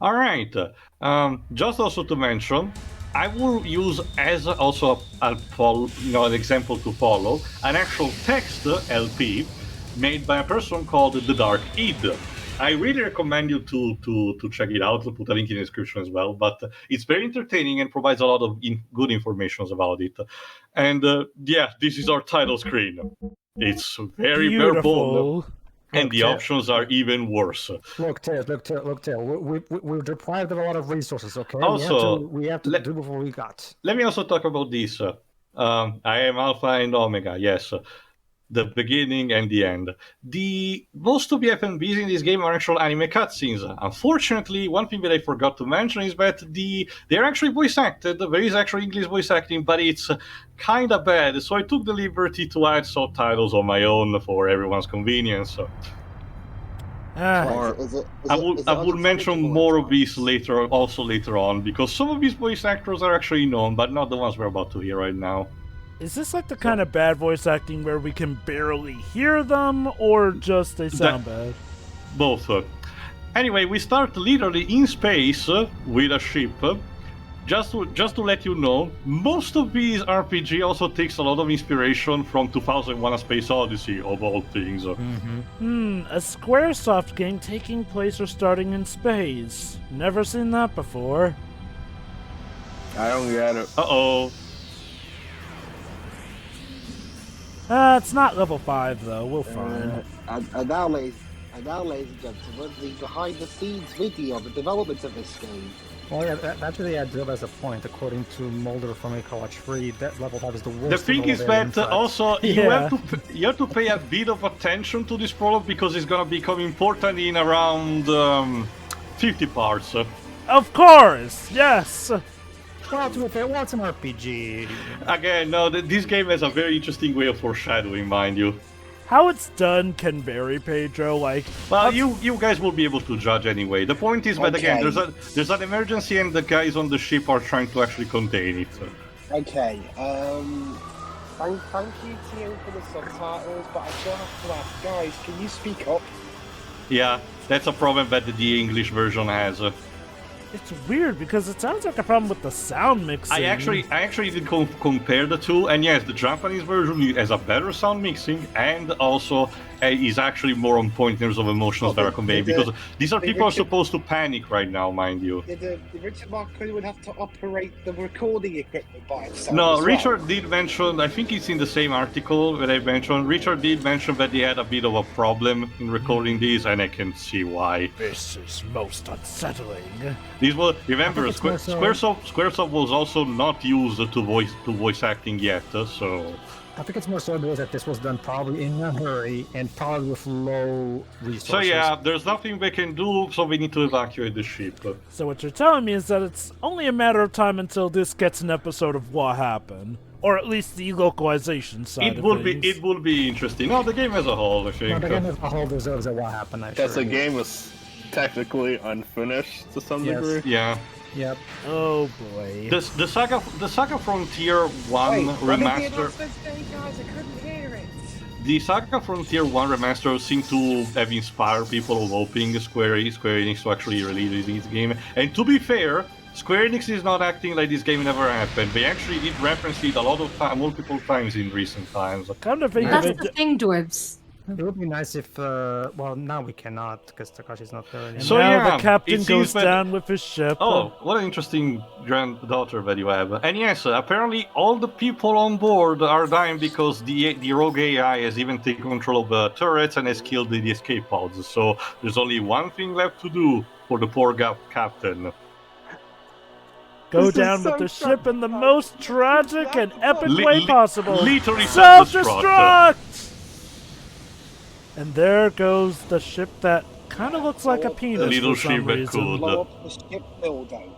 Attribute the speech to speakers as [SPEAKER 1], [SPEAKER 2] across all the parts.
[SPEAKER 1] All right. Just also to mention, I will use as also an example to follow an actual text LP made by a person called the Dark Id. I really recommend you to check it out. I'll put a link in the description as well. But it's very entertaining and provides a lot of good information about it. And yeah, this is our title screen. It's very verbose,
[SPEAKER 2] Beautiful.
[SPEAKER 1] and the options are even worse.
[SPEAKER 3] Look, Tail. We're deprived of a lot of resources, okay?
[SPEAKER 1] Also,
[SPEAKER 3] we have to do what we got.
[SPEAKER 1] let me also talk about this. I am Alpha and Omega, yes. The beginning and the end. The most of the FNBs in this game are actual anime cutscenes. Unfortunately, one thing that I forgot to mention is that they're actually voice acted. There is actually English voice acting, but it's kind of bad. So I took the liberty to add subtitles on my own for everyone's convenience. I will mention more of these later on, because some of these voice actors are actually known, but not the ones we're about to hear right now.
[SPEAKER 2] Is this like the kind of bad voice acting where we can barely hear them, or just they sound bad?
[SPEAKER 1] Both. Anyway, we start literally in space with a ship. Just to let you know, most of these RPG also takes a lot of inspiration from 2001: A Space Odyssey, of all things.
[SPEAKER 2] A Squaresoft game taking place or starting in space. Never seen that before.
[SPEAKER 4] I don't get it.
[SPEAKER 1] Uh-oh.
[SPEAKER 2] It's not level 5 though, we'll find.
[SPEAKER 5] And now, ladies and gentlemen, the behind-the-scenes video of the development of this game.
[SPEAKER 3] Well, yeah, that really adds up as a point. According to Mulder from Ecology 3, that level 5 is the worst.
[SPEAKER 1] The thing is that also you have to pay a bit of attention to this prologue, because it's gonna become important in around 50 parts.
[SPEAKER 2] Of course, yes.
[SPEAKER 3] Well, to be fair, what's an RPG?
[SPEAKER 1] Again, no, this game has a very interesting way of foreshadowing, mind you.
[SPEAKER 2] How it's done can vary, Pedro.
[SPEAKER 1] Well, you guys will be able to judge anyway. The point is that again, there's an emergency, and the guys on the ship are trying to actually contain it.
[SPEAKER 5] Okay. Thank you to you for the subtitles, but I still have to ask, guys, can you speak up?
[SPEAKER 1] Yeah, that's a problem that the English version has.
[SPEAKER 2] It's weird because it sounds like a problem with the sound mixing.
[SPEAKER 1] I actually did compare the two, and yes, the Japanese version has a better sound mixing, and also is actually more on point in terms of emotions that are conveyed, because these are people are supposed to panic right now, mind you.
[SPEAKER 5] The Richard Marquis would have to operate the recording equipment by himself.
[SPEAKER 1] No, Richard did mention, I think it's in the same article that I mentioned, Richard did mention that they had a bit of a problem in recording these, and I can see why.
[SPEAKER 2] This is most unsettling.
[SPEAKER 1] These were, remember, Squaresoft was also not used to voice acting yet, so...
[SPEAKER 3] I think it's more so that this was done probably in a hurry and probably with low resources.
[SPEAKER 1] So yeah, there's nothing they can do, so we need to evacuate the ship.
[SPEAKER 2] So what you're telling me is that it's only a matter of time until this gets an episode of What Happened. Or at least the localization side
[SPEAKER 1] It will be interesting. No, the game as a whole, I think.
[SPEAKER 3] No, the game as a whole deserves a What Happened, I
[SPEAKER 4] Yes, the game was technically unfinished to some degree.
[SPEAKER 1] Yeah.
[SPEAKER 3] Yep.
[SPEAKER 2] Oh boy.
[SPEAKER 1] The Saga Frontier 1 remaster.
[SPEAKER 5] Guys, I couldn't hear it.
[SPEAKER 1] The Saga Frontier 1 remaster seemed to have inspired people of hoping Square Enix to actually release this game. And to be fair, Square Enix is not acting like this game never happened. They actually did reference it a lot of multiple times in recent times.
[SPEAKER 2] Kind of
[SPEAKER 6] That's the thing, dwarves.
[SPEAKER 3] It would be nice if, well, now we cannot, because Takashi's not there anymore.
[SPEAKER 2] So now the captain goes down with his ship.
[SPEAKER 1] Oh, what an interesting granddaughter that you have. And yes, apparently all the people on board are dying because the rogue AI has even taken control of the turrets and has killed the escape pods. So there's only one thing left to do for the poor captain.
[SPEAKER 2] Go down with the ship in the most tragic and epic way possible.
[SPEAKER 1] Literally
[SPEAKER 2] self-destruct! And there goes the ship that kind of looks like a penis
[SPEAKER 1] little
[SPEAKER 2] for some
[SPEAKER 1] ship that
[SPEAKER 2] reason.
[SPEAKER 5] Blow up the ship building.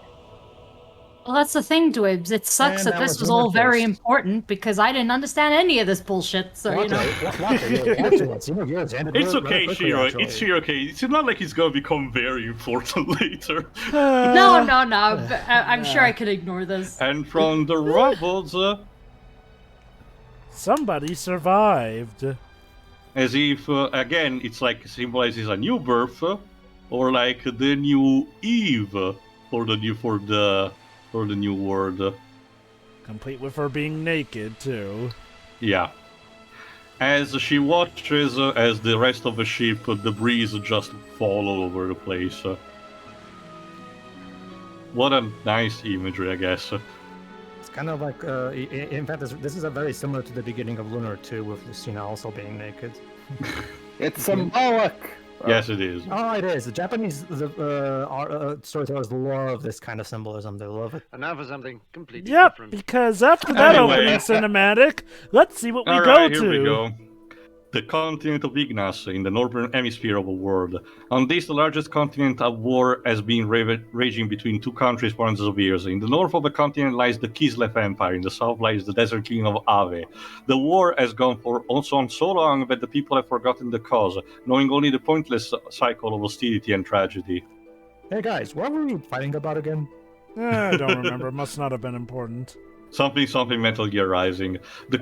[SPEAKER 6] Well, that's the thing, dwarves. It sucks that this was all very important because I didn't understand any of this bullshit. So you know.
[SPEAKER 1] It's okay, Shiro. It's Shiro. Okay. It's not like it's gonna become very important later.
[SPEAKER 6] No. But I'm sure I could ignore this.
[SPEAKER 1] And from the rubbles,
[SPEAKER 2] somebody survived.
[SPEAKER 1] as if again, it's like symbolizes a new birth. or like the new Eve for the new world.
[SPEAKER 2] Complete with her being naked, too.
[SPEAKER 1] Yeah. As she watches, as the rest of the ship, debris just fall all over the place. What a nice imagery, I guess.
[SPEAKER 3] It's kind of like, in fact, this is a very similar to the beginning of Lunar 2 with Lucina also being naked.
[SPEAKER 4] It's symbolic.
[SPEAKER 1] Yes, it is.
[SPEAKER 3] Oh, it is. The Japanese storytellers love this kind of symbolism. They love it.
[SPEAKER 7] And now for something completely
[SPEAKER 2] Yep,
[SPEAKER 7] different.
[SPEAKER 2] because after that
[SPEAKER 1] Anyway.
[SPEAKER 2] opening cinematic, let's see what we
[SPEAKER 1] Alright,
[SPEAKER 2] go
[SPEAKER 1] here
[SPEAKER 2] to.
[SPEAKER 1] we go. The continent of Ignas in the northern hemisphere of the world. On this, the largest continent, a war has been raging between two countries for hundreds of years. In the north of the continent lies the Kislev Empire, in the south lies the desert kingdom of Ave. The war has gone on so long that the people have forgotten the cause, knowing only the pointless cycle of hostility and tragedy.
[SPEAKER 3] Hey guys, what were we fighting about again?
[SPEAKER 2] I don't remember. Must not have been important.
[SPEAKER 1] Something Metal Gear Rising. The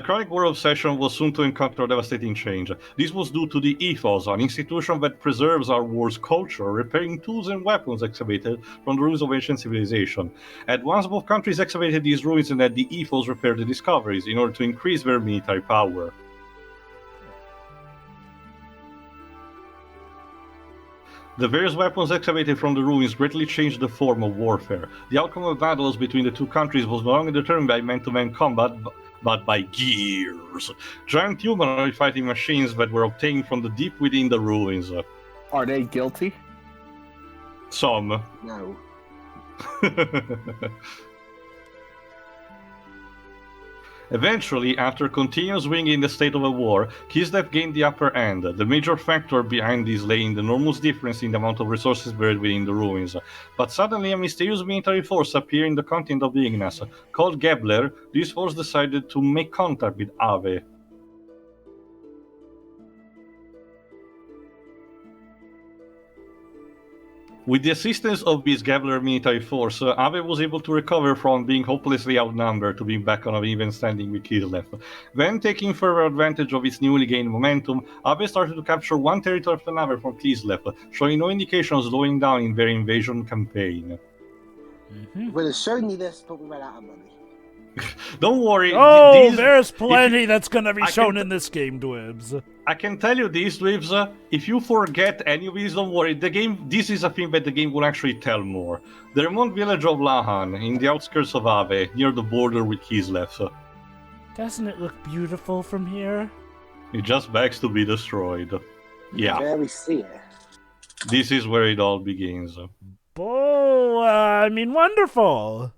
[SPEAKER 1] Chronic War Obsession was soon to encounter a devastating change. This was due to the Ethos, an institution that preserves our war's culture, repairing tools and weapons excavated from the ruins of ancient civilization. At once, both countries excavated these ruins and had the Ethos repair the discoveries in order to increase their military power. The various weapons excavated from the ruins greatly changed the form of warfare. The outcome of battles between the two countries was no longer determined by man-to-man combat, but by gears. Giant humanoid fighting machines that were obtained from the deep within the ruins.
[SPEAKER 4] Are they guilty?
[SPEAKER 1] Some.
[SPEAKER 5] No.
[SPEAKER 1] Eventually, after continuous winging in the state of a war, Kislev gained the upper hand. The major factor behind this lay in the enormous difference in the amount of resources buried within the ruins. But suddenly a mysterious military force appeared in the continent of Ignas. Called Gebler, this force decided to make contact with Ave. With the assistance of this Gebler military force, Ave was able to recover from being hopelessly outnumbered to being back on an even standing with Kislev. Then, taking further advantage of its newly gained momentum, Ave started to capture one territory after another from Kislev, showing no indication of slowing down in their invasion campaign.
[SPEAKER 5] We would have shown you this, but we ran out of money.
[SPEAKER 1] Don't worry.
[SPEAKER 2] Oh, there's plenty that's gonna be
[SPEAKER 1] I
[SPEAKER 2] shown
[SPEAKER 1] can
[SPEAKER 2] in this game, Dwibs.
[SPEAKER 1] I can tell you this, Dwibs, if you forget any of these, don't worry. This is a thing that the game will actually tell more. The remote village of Lahan, in the outskirts of Ave, near the border with Kislev.
[SPEAKER 2] Doesn't it look beautiful from here?
[SPEAKER 1] It just begs to be destroyed. Yeah,
[SPEAKER 5] Barely see it.
[SPEAKER 1] this is where it all begins.
[SPEAKER 2] I mean, wonderful.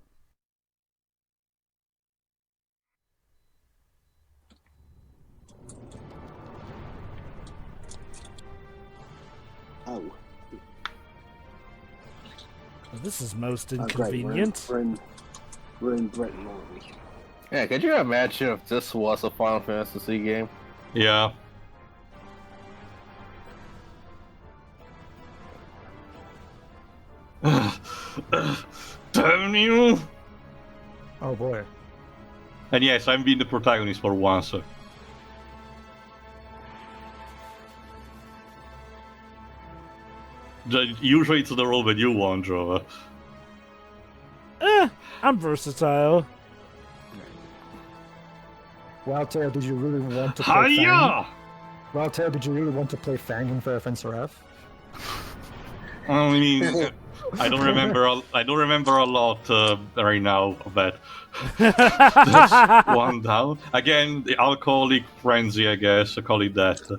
[SPEAKER 5] Oh.
[SPEAKER 2] Well, this is most
[SPEAKER 5] Oh, great.
[SPEAKER 2] inconvenient.
[SPEAKER 5] We're in Britain, aren't we?
[SPEAKER 4] Yeah, could you imagine if this was a Final Fantasy game?
[SPEAKER 1] Yeah. Damn you!
[SPEAKER 3] Oh boy.
[SPEAKER 1] And yes, I'm being the protagonist for once. Usually it's the role that you want, Jova.
[SPEAKER 2] I'm versatile.
[SPEAKER 3] Wildtail, did you really want to play Fang?
[SPEAKER 1] Hiya!
[SPEAKER 3] Wildtail, did you really want to play Fang in Fair Fencer F?
[SPEAKER 1] I mean, I don't remember a lot right now of that. That's one down. Again, the alcoholic frenzy, I guess. I call it that.
[SPEAKER 5] Well,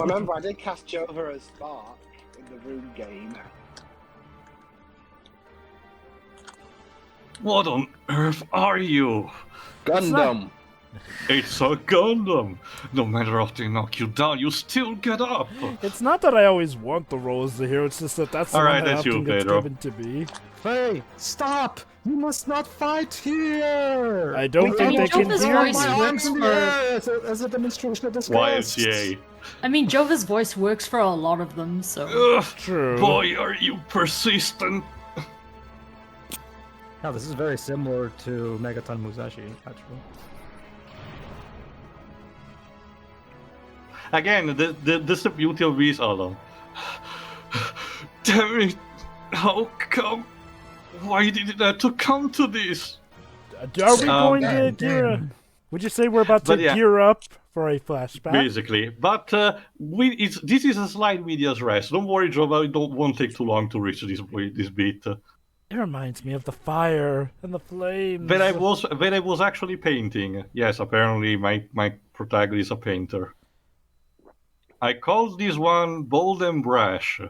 [SPEAKER 5] remember, I did cast Jova as Spark in the Rune game.
[SPEAKER 1] What on earth are you?
[SPEAKER 4] Gundam!
[SPEAKER 1] It's a Gundam! No matter how they knock you down, you still get up!
[SPEAKER 2] It's not that I always want the role as the hero, it's just that that's the
[SPEAKER 1] Alright,
[SPEAKER 2] one that
[SPEAKER 1] that's you,
[SPEAKER 2] often gets
[SPEAKER 1] Pedro.
[SPEAKER 2] given to me.
[SPEAKER 3] Hey, stop! You must not fight here!
[SPEAKER 2] I don't think they can
[SPEAKER 6] Jova's
[SPEAKER 2] hear
[SPEAKER 6] voice
[SPEAKER 2] me.
[SPEAKER 6] works for...
[SPEAKER 3] As a demonstration of disgust.
[SPEAKER 1] YMCA.
[SPEAKER 6] I mean, Jova's voice works for a lot of them, so...
[SPEAKER 1] Ugh,
[SPEAKER 2] True.
[SPEAKER 1] boy, are you persistent!
[SPEAKER 3] Now, this is very similar to Megaton Musashi, actually.
[SPEAKER 1] Again, this is the beauty of this. Hold on. Damn it! How come? Why did it have to come to this?
[SPEAKER 2] Are we going to
[SPEAKER 3] damn,
[SPEAKER 2] gear up?
[SPEAKER 3] damn.
[SPEAKER 2] Would you say we're about to
[SPEAKER 1] But yeah.
[SPEAKER 2] gear up for a flashback?
[SPEAKER 1] Basically, but this is a slight medias res. Don't worry, Joe. Won't take too long to reach this bit.
[SPEAKER 2] It reminds me of the fire and the flames.
[SPEAKER 1] When I was actually painting. Yes, apparently my protagonist is a painter. I called this one bold and brash.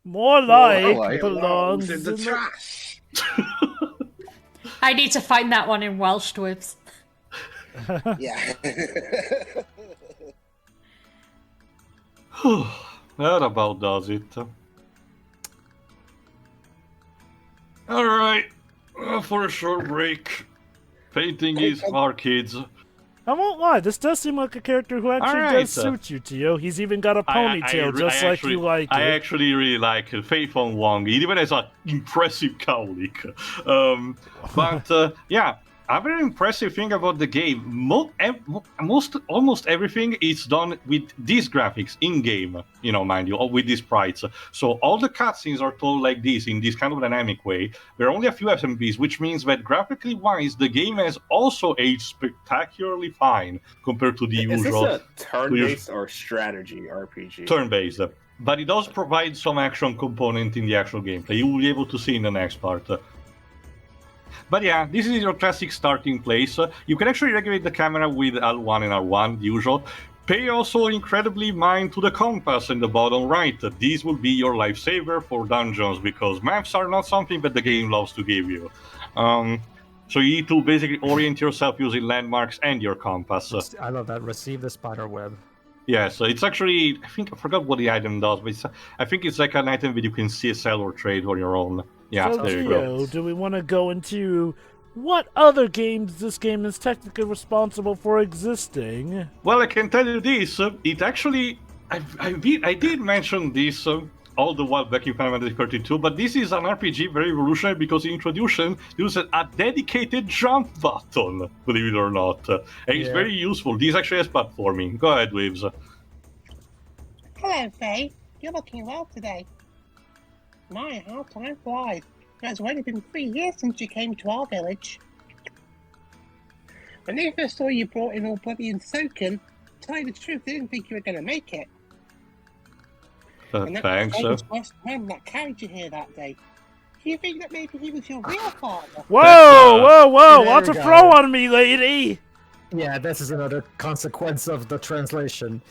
[SPEAKER 2] More like
[SPEAKER 4] like
[SPEAKER 2] belongs
[SPEAKER 5] in the
[SPEAKER 2] in
[SPEAKER 5] trash.
[SPEAKER 6] I need to find that one in Welsh, Dwibs.
[SPEAKER 5] Yeah.
[SPEAKER 1] That about does it. Alright, for a short break. Painting is our kids.
[SPEAKER 2] I won't lie, this does seem like a character who actually
[SPEAKER 1] Alright,
[SPEAKER 2] does suit you, Tio. He's even got a ponytail, just like you like
[SPEAKER 1] I
[SPEAKER 2] it.
[SPEAKER 1] actually really like Fei Fong Wong. He even has an impressive cowlick. But yeah, a very impressive thing about the game, almost everything is done with these graphics in-game, mind you, or with these sprites. So all the cutscenes are told like this, in this kind of dynamic way. There are only a few SMBs, which means that graphically wise, the game has also aged spectacularly fine compared to the usual.
[SPEAKER 4] Is this a turn-based or strategy RPG?
[SPEAKER 1] Turn-based. But it does provide some action component in the actual gameplay. You will be able to see in the next part. But yeah, this is your classic starting place. You can actually regulate the camera with L1 and R1, the usual. Pay also incredibly mind to the compass in the bottom right. These will be your lifesaver for dungeons, because maps are not something that the game loves to give you. So you need to basically orient yourself using landmarks and your compass.
[SPEAKER 3] I love that. Receive the spider web.
[SPEAKER 1] Yeah, so it's actually, I forgot what the item does, but I think it's like an item that you can see, sell, or trade on your own. Yeah,
[SPEAKER 2] So,
[SPEAKER 1] there you go.
[SPEAKER 2] Tio, do we want to go into what other games this game is technically responsible for existing?
[SPEAKER 1] Well, I can tell you this. It actually, I did mention this all the while back in Final Fantasy 32, but this is an RPG very revolutionary because in introduction uses a dedicated jump button, believe it or not. And it's very useful. This actually has platforming. Go ahead, Waves.
[SPEAKER 7] Hello, Faye. You're looking well today. My, how time flies. It's only been 3 years since you came to our village. When I first saw you brought in all bloody and soaking, to tell you the truth, I didn't think you were going to make it. And that
[SPEAKER 1] Thanks.
[SPEAKER 7] was West Man that carried you here that day. Do you think that maybe he was your real father?
[SPEAKER 2] Whoa!
[SPEAKER 3] there
[SPEAKER 2] Lots
[SPEAKER 3] you
[SPEAKER 2] of
[SPEAKER 3] go.
[SPEAKER 2] throw on me, lady!
[SPEAKER 3] Yeah, this is another consequence of the translation.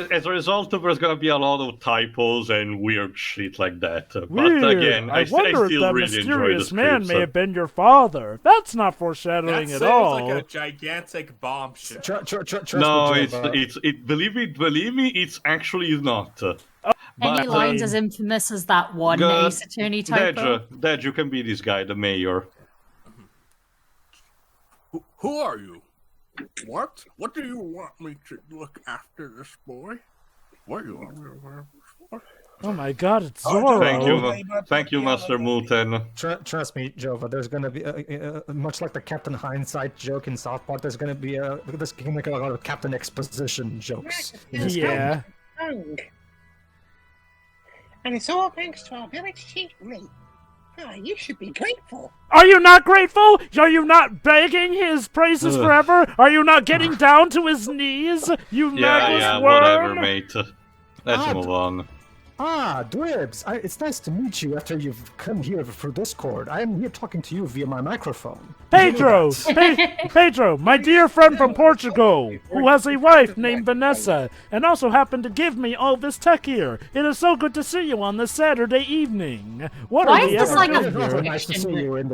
[SPEAKER 1] As a result, there's gonna be a lot of typos and weird shit like that.
[SPEAKER 2] Weird.
[SPEAKER 1] But again, I
[SPEAKER 2] wonder if
[SPEAKER 1] still
[SPEAKER 2] that
[SPEAKER 1] really enjoy the
[SPEAKER 2] mysterious man
[SPEAKER 1] scripts.
[SPEAKER 2] may have been your father. That's not foreshadowing
[SPEAKER 8] That
[SPEAKER 2] at
[SPEAKER 8] sounds
[SPEAKER 2] all.
[SPEAKER 8] like a gigantic bombshell.
[SPEAKER 3] Trust
[SPEAKER 1] No,
[SPEAKER 3] me,
[SPEAKER 1] it's
[SPEAKER 3] Jova.
[SPEAKER 1] believe me, it's actually not.
[SPEAKER 6] Any
[SPEAKER 1] But,
[SPEAKER 6] lines as infamous as that one
[SPEAKER 1] Good.
[SPEAKER 6] Ace Attorney typo?
[SPEAKER 1] Dej, you can be this guy, the mayor.
[SPEAKER 8] Who are you? What? What do you want me to look after this boy? What do you want me to wear this boy?
[SPEAKER 2] Oh my god, it's
[SPEAKER 8] Oh,
[SPEAKER 2] Zorro.
[SPEAKER 1] Thank you, Master Muten.
[SPEAKER 3] Trust me, Jova. There's gonna be much like the Captain Hindsight joke in South Park. There's gonna be this can make a lot of Captain Exposition jokes.
[SPEAKER 2] Yeah.
[SPEAKER 7] Wrong. And it's all thanks to our village chief, me. Ah, you should be grateful.
[SPEAKER 2] Are you not grateful? Are you not begging his praises forever? Are you not getting down to his knees? You nagless
[SPEAKER 1] whatever,
[SPEAKER 2] worm?
[SPEAKER 1] mate. Let's move on.
[SPEAKER 3] Dwibs, it's nice to meet you after you've come here for Discord. I am here talking to you via my microphone.
[SPEAKER 2] Pedro! Pedro, my dear friend from Portugal, who has a wife named Vanessa, and also happened to give me all this tech here. It is so good to see you on this Saturday evening. What
[SPEAKER 6] Why
[SPEAKER 2] are
[SPEAKER 6] is
[SPEAKER 2] we
[SPEAKER 6] this
[SPEAKER 2] ever
[SPEAKER 6] like a
[SPEAKER 2] doing here?
[SPEAKER 3] Nice to see you in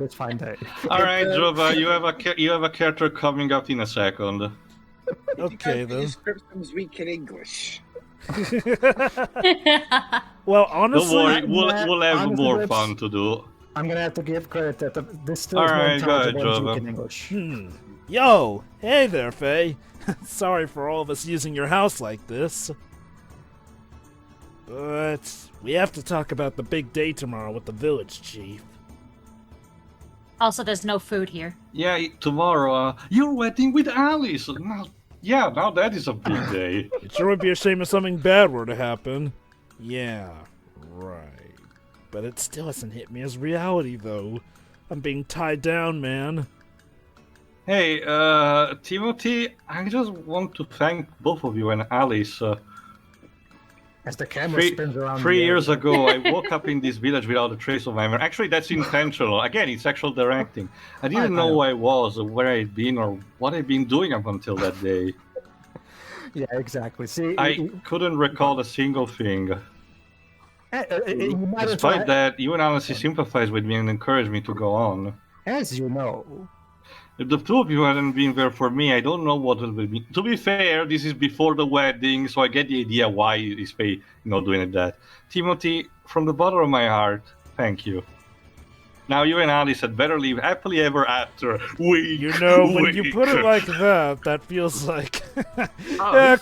[SPEAKER 3] this fine day.
[SPEAKER 1] All right, Jova, you have a character coming up in a second.
[SPEAKER 2] Okay,
[SPEAKER 5] The
[SPEAKER 2] then.
[SPEAKER 5] description's weak in English.
[SPEAKER 2] Well,
[SPEAKER 1] Don't
[SPEAKER 2] honestly,
[SPEAKER 1] worry, we'll have
[SPEAKER 3] honestly,
[SPEAKER 1] more
[SPEAKER 3] Dwibs,
[SPEAKER 1] fun to do.
[SPEAKER 3] I'm gonna have to give credit that this still
[SPEAKER 1] All
[SPEAKER 3] is more
[SPEAKER 1] right, go ahead,
[SPEAKER 3] intelligible
[SPEAKER 1] Jova.
[SPEAKER 3] in English.
[SPEAKER 2] Yo, hey there, Faye. Sorry for all of us using your house like this. But we have to talk about the big day tomorrow with the village chief.
[SPEAKER 6] Also, there's no food here.
[SPEAKER 1] Yeah, tomorrow, your wedding with Alice. Now that is a big day.
[SPEAKER 2] It sure would be a shame if something bad were to happen. Yeah, right. But it still hasn't hit me as reality, though. I'm being tied down, man.
[SPEAKER 1] Hey, Timothy, I just want to thank both of you and Alice.
[SPEAKER 3] As the camera spins around.
[SPEAKER 1] 3
[SPEAKER 3] the
[SPEAKER 1] years
[SPEAKER 3] area.
[SPEAKER 1] ago, I woke up in this village without a trace of my memory. Actually, that's intentional. Again, it's actual directing. I didn't know who I was, or where I'd been, or what I'd been doing up until that day.
[SPEAKER 3] Yeah, exactly. See,
[SPEAKER 1] I couldn't recall a single thing.
[SPEAKER 3] you might as
[SPEAKER 1] Despite
[SPEAKER 3] well,
[SPEAKER 1] that, you and Alice sympathized with me and encouraged me to go on.
[SPEAKER 3] as you know.
[SPEAKER 1] If the two of you hadn't been there for me, I don't know what it would be. To be fair, this is before the wedding, so I get the idea why is Fei, doing that. Timothy, from the bottom of my heart, thank you. Now you and Alice had better leave happily ever after. When
[SPEAKER 2] you put it like that, that feels like...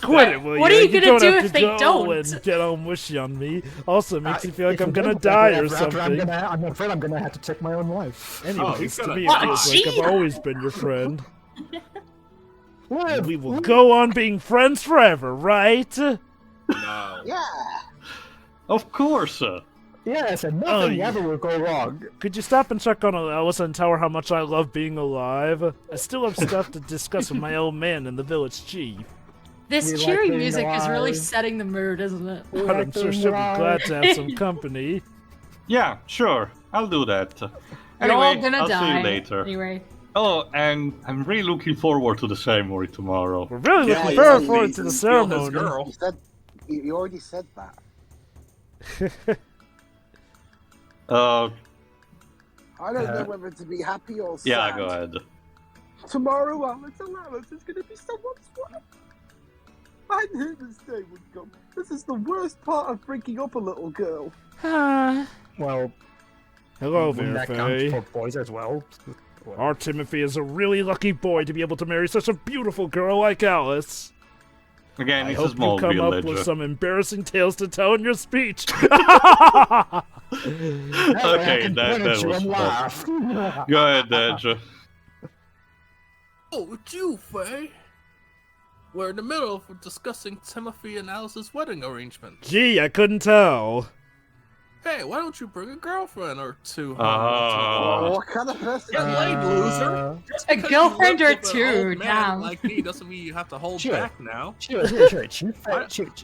[SPEAKER 2] quit it, will you?
[SPEAKER 6] What are you gonna do
[SPEAKER 2] have
[SPEAKER 6] if
[SPEAKER 2] to
[SPEAKER 6] they
[SPEAKER 2] go
[SPEAKER 6] don't?
[SPEAKER 2] And get all mushy on me. Also, it makes me feel like I'm gonna die or something.
[SPEAKER 3] I'm afraid I'm gonna have to take my own life.
[SPEAKER 2] Anyways, to me,
[SPEAKER 6] die.
[SPEAKER 2] it feels like I've always been your friend.
[SPEAKER 3] Live.
[SPEAKER 2] We will go on being friends forever, right?
[SPEAKER 8] No.
[SPEAKER 5] Yeah.
[SPEAKER 1] Of course.
[SPEAKER 3] Yes, and nothing
[SPEAKER 2] yeah.
[SPEAKER 3] ever will go wrong.
[SPEAKER 2] Could you stop and check on Alice and tell her how much I love being alive? I still have stuff to discuss with my old man and the village chief.
[SPEAKER 6] This
[SPEAKER 3] We like
[SPEAKER 6] cheering
[SPEAKER 3] being
[SPEAKER 6] music is really
[SPEAKER 3] alive.
[SPEAKER 6] setting the mood, isn't it?
[SPEAKER 2] But I'm sure she'll be glad to have some company.
[SPEAKER 1] Yeah, sure. I'll do that.
[SPEAKER 6] You're
[SPEAKER 1] Anyway,
[SPEAKER 6] all gonna
[SPEAKER 1] I'll
[SPEAKER 6] die.
[SPEAKER 1] see you later.
[SPEAKER 6] Anyway.
[SPEAKER 1] Oh, and I'm really looking forward to the ceremony tomorrow.
[SPEAKER 2] We're really
[SPEAKER 4] Yeah,
[SPEAKER 2] looking
[SPEAKER 4] yeah,
[SPEAKER 2] forward
[SPEAKER 4] he
[SPEAKER 2] to the
[SPEAKER 8] Steal his
[SPEAKER 2] ceremony.
[SPEAKER 8] girl.
[SPEAKER 5] You said you already said that. I don't know whether to be happy or sad.
[SPEAKER 1] Yeah, go ahead.
[SPEAKER 5] Tomorrow, Alex and Alice is going to be someone's wife. I knew this day would come. This is the worst part of breaking up a little girl.
[SPEAKER 3] Well,
[SPEAKER 2] Hello
[SPEAKER 3] wouldn't
[SPEAKER 2] there,
[SPEAKER 3] that count
[SPEAKER 2] Faye.
[SPEAKER 3] for boys as well?
[SPEAKER 2] Our Timothy is a really lucky boy to be able to marry such a beautiful girl like Alice.
[SPEAKER 1] Again,
[SPEAKER 2] I
[SPEAKER 1] it's a
[SPEAKER 2] hope
[SPEAKER 1] small
[SPEAKER 2] you come
[SPEAKER 1] village.
[SPEAKER 2] up with some embarrassing tales to tell in your speech.
[SPEAKER 1] Okay, that was fun.
[SPEAKER 3] laugh.
[SPEAKER 1] Go ahead, Dej.
[SPEAKER 8] Oh, it's you, Faye. We're in the middle of discussing Timothy and Alice's wedding arrangements.
[SPEAKER 2] Gee, I couldn't tell.
[SPEAKER 8] Hey, why don't you bring a girlfriend or two home?
[SPEAKER 1] Ah.
[SPEAKER 5] What kind of person?
[SPEAKER 8] Get laid, loser. Just
[SPEAKER 6] A
[SPEAKER 8] because
[SPEAKER 6] girlfriend
[SPEAKER 8] you
[SPEAKER 6] or
[SPEAKER 8] live with an
[SPEAKER 6] two,
[SPEAKER 8] old man
[SPEAKER 6] damn.
[SPEAKER 8] like me doesn't mean you have to hold
[SPEAKER 3] Sure.
[SPEAKER 8] back now.
[SPEAKER 3] Sure.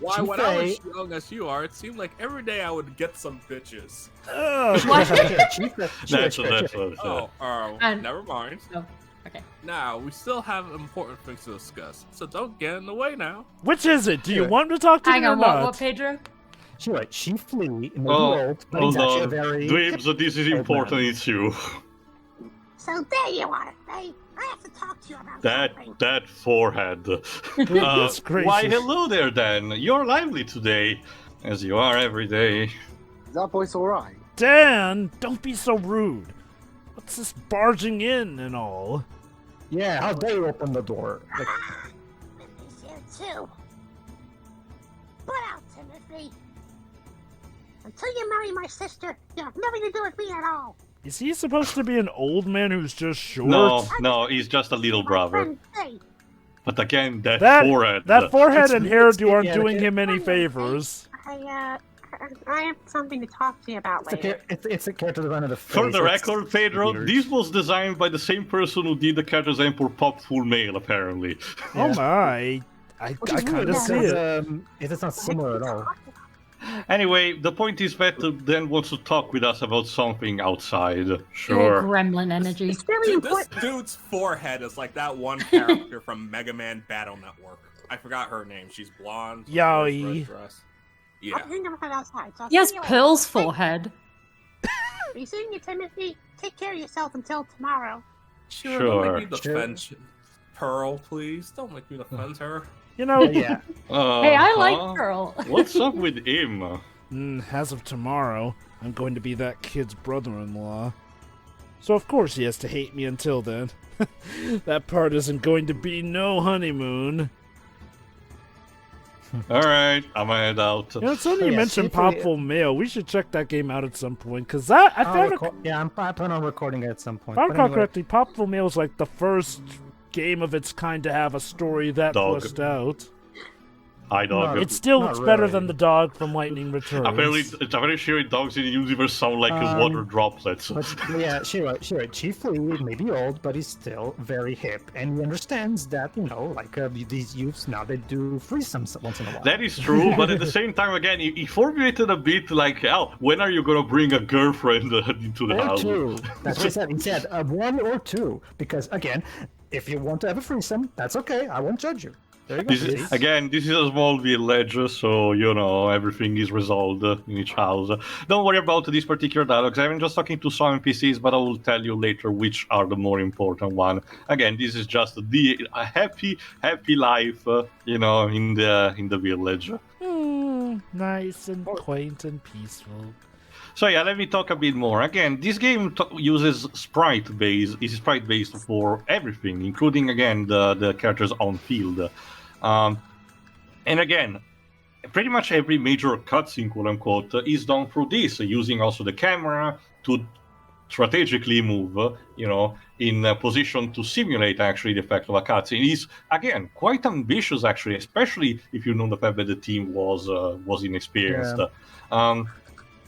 [SPEAKER 8] Why, when I was young as you are, it seemed like every day I would get some bitches.
[SPEAKER 1] That's
[SPEAKER 6] And-
[SPEAKER 8] never mind.
[SPEAKER 6] Oh, okay.
[SPEAKER 8] Now, we still have important things to discuss, so don't get in the way now.
[SPEAKER 2] Which is it? Do you want to talk to
[SPEAKER 6] Hang
[SPEAKER 2] me or
[SPEAKER 6] on,
[SPEAKER 2] not?
[SPEAKER 6] what, Pedro?
[SPEAKER 3] Sure, chiefly maybe
[SPEAKER 1] Oh,
[SPEAKER 3] old, but he's
[SPEAKER 1] hold
[SPEAKER 3] actually a
[SPEAKER 1] on.
[SPEAKER 3] very...
[SPEAKER 1] Dreams, this is important,
[SPEAKER 3] man.
[SPEAKER 1] it's you.
[SPEAKER 7] So there you are, Faye. I have to talk to you about something.
[SPEAKER 1] That forehead.
[SPEAKER 2] Goodness gracious.
[SPEAKER 1] Why, hello there, Dan. You're lively today, as you are every day.
[SPEAKER 5] Is that voice alright?
[SPEAKER 2] Dan, don't be so rude. What's this barging in and all?
[SPEAKER 3] Yeah, how dare you open the door? Like,
[SPEAKER 7] Timmy's here too. Put out, Timothy. Until you marry my sister, you have nothing to do with me at all.
[SPEAKER 2] Is he supposed to be an old man who's just short?
[SPEAKER 1] No, he's just a little
[SPEAKER 7] My
[SPEAKER 1] brother.
[SPEAKER 7] friend Faye.
[SPEAKER 1] But again, that
[SPEAKER 2] That
[SPEAKER 1] forehead.
[SPEAKER 2] forehead and hairdo aren't
[SPEAKER 3] yeah,
[SPEAKER 2] doing
[SPEAKER 3] okay.
[SPEAKER 2] him any favors.
[SPEAKER 7] I have something to talk to you about later.
[SPEAKER 3] it's a character design of the face.
[SPEAKER 1] For the
[SPEAKER 3] It's
[SPEAKER 1] record, Pedro,
[SPEAKER 3] weird.
[SPEAKER 1] this was designed by the same person who did the character design for Pop Full Male, apparently.
[SPEAKER 2] Oh my. I kind of see it.
[SPEAKER 3] It's not similar at all.
[SPEAKER 1] Anyway, the point is that Dan wants to talk with us about something outside.
[SPEAKER 6] Yeah,
[SPEAKER 1] Sure.
[SPEAKER 6] gremlin energy.
[SPEAKER 7] It's very
[SPEAKER 8] Dude, this
[SPEAKER 7] important.
[SPEAKER 8] dude's forehead is like that one character from Mega Man Battle Network. I forgot her name. She's blonde.
[SPEAKER 2] Yaoi.
[SPEAKER 8] red dress. Yeah.
[SPEAKER 7] I'll hang out outside. So I'll
[SPEAKER 6] He has
[SPEAKER 7] see you later.
[SPEAKER 6] Pearl's forehead.
[SPEAKER 7] Be seeing you, Timothy. Take care of yourself until tomorrow.
[SPEAKER 8] Sure.
[SPEAKER 1] Sure.
[SPEAKER 8] Don't make me defend Pearl, please. Don't make me defend her.
[SPEAKER 2] You know,
[SPEAKER 3] Yeah.
[SPEAKER 6] Hey, I like Pearl.
[SPEAKER 1] What's up with him?
[SPEAKER 2] as of tomorrow, I'm going to be that kid's brother-in-law. So of course he has to hate me until then. That part isn't going to be no honeymoon.
[SPEAKER 1] Alright, I'm gonna head out.
[SPEAKER 2] You know, it's funny you
[SPEAKER 3] Yeah,
[SPEAKER 2] mentioned
[SPEAKER 3] secretly-
[SPEAKER 2] Popful Mail. We should check that game out at some point, because I found it.
[SPEAKER 3] I plan on recording it at some point.
[SPEAKER 2] If I
[SPEAKER 3] But
[SPEAKER 2] recall
[SPEAKER 3] anyway,
[SPEAKER 2] correctly, Popful Mail is like the first game of its kind to have a story that
[SPEAKER 1] Dog.
[SPEAKER 2] fleshed out.
[SPEAKER 1] Hi, dog.
[SPEAKER 2] It still
[SPEAKER 3] Not
[SPEAKER 2] looks better
[SPEAKER 3] really.
[SPEAKER 2] than the dog from Lightning Returns.
[SPEAKER 1] Apparently, sure dogs in the universe sound like water droplets.
[SPEAKER 3] But yeah, sure. Chief Lee may be old, but he's still very hip, and he understands that these youths now they do threesomes once in a while.
[SPEAKER 1] That is true, but at the same time, again, he formulated a bit like, "Oh, when are you gonna bring a girlfriend into the
[SPEAKER 3] Or
[SPEAKER 1] house?"
[SPEAKER 3] two. That's what he said. He said 1 or 2, because again, if you want to have a threesome, that's okay. I won't judge you. There you go.
[SPEAKER 1] This is a small village, so everything is resolved in each house. Don't worry about these particular dialogues. I'm just talking to some NPCs, but I will tell you later which are the more important one. Again, this is just a happy life, in the village.
[SPEAKER 2] Nice and quaint and peaceful.
[SPEAKER 1] So yeah, let me talk a bit more. Again, this game uses sprite-based for everything, including again the characters on field. And again, pretty much every major cutscene, quote unquote, is done through this, using also the camera to strategically move, in a position to simulate actually the effect of a cutscene. It is again quite ambitious, actually, especially if you know the fact that the team was inexperienced.
[SPEAKER 3] Yeah.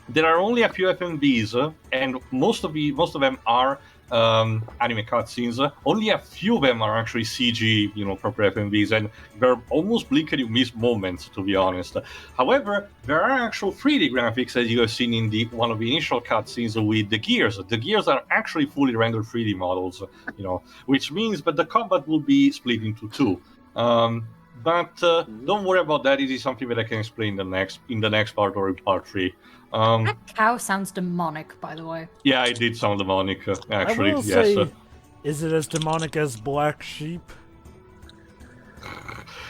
[SPEAKER 1] There are only a few FMVs, and most of them are anime cutscenes. Only a few of them are actually CG, proper FMVs, and they're almost blink and you miss moments, to be honest. However, there are actual 3D graphics, as you have seen in one of the initial cutscenes with the gears. The gears are actually fully rendered 3D models, which means that the combat will be split into 2. But don't worry about that. It is something that I can explain in the next part or in part 3.
[SPEAKER 6] That cow sounds demonic, by the way.
[SPEAKER 1] Yeah, it did sound demonic, actually.
[SPEAKER 2] I will
[SPEAKER 1] Yes.
[SPEAKER 2] say, is it as demonic as Black Sheep?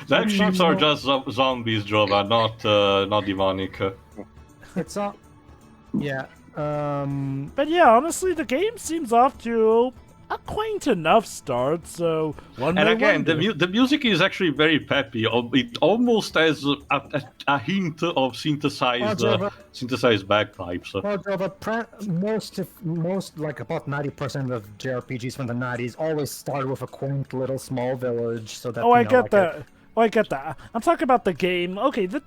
[SPEAKER 1] Black sheep are just zombies, Jova, not demonic.
[SPEAKER 3] It's all. Yeah.
[SPEAKER 2] But yeah, honestly, the game seems off to a quaint enough start, so one
[SPEAKER 1] And
[SPEAKER 2] may
[SPEAKER 1] again,
[SPEAKER 2] wonder.
[SPEAKER 1] the music is actually very peppy. It almost has a hint of synthesized bagpipes.
[SPEAKER 3] Well, most like about 90% of JRPGs from the 90s always start with a quaint little small village, so that.
[SPEAKER 2] Oh, I get that. Oh, I get that. I'm talking about the game. Okay, the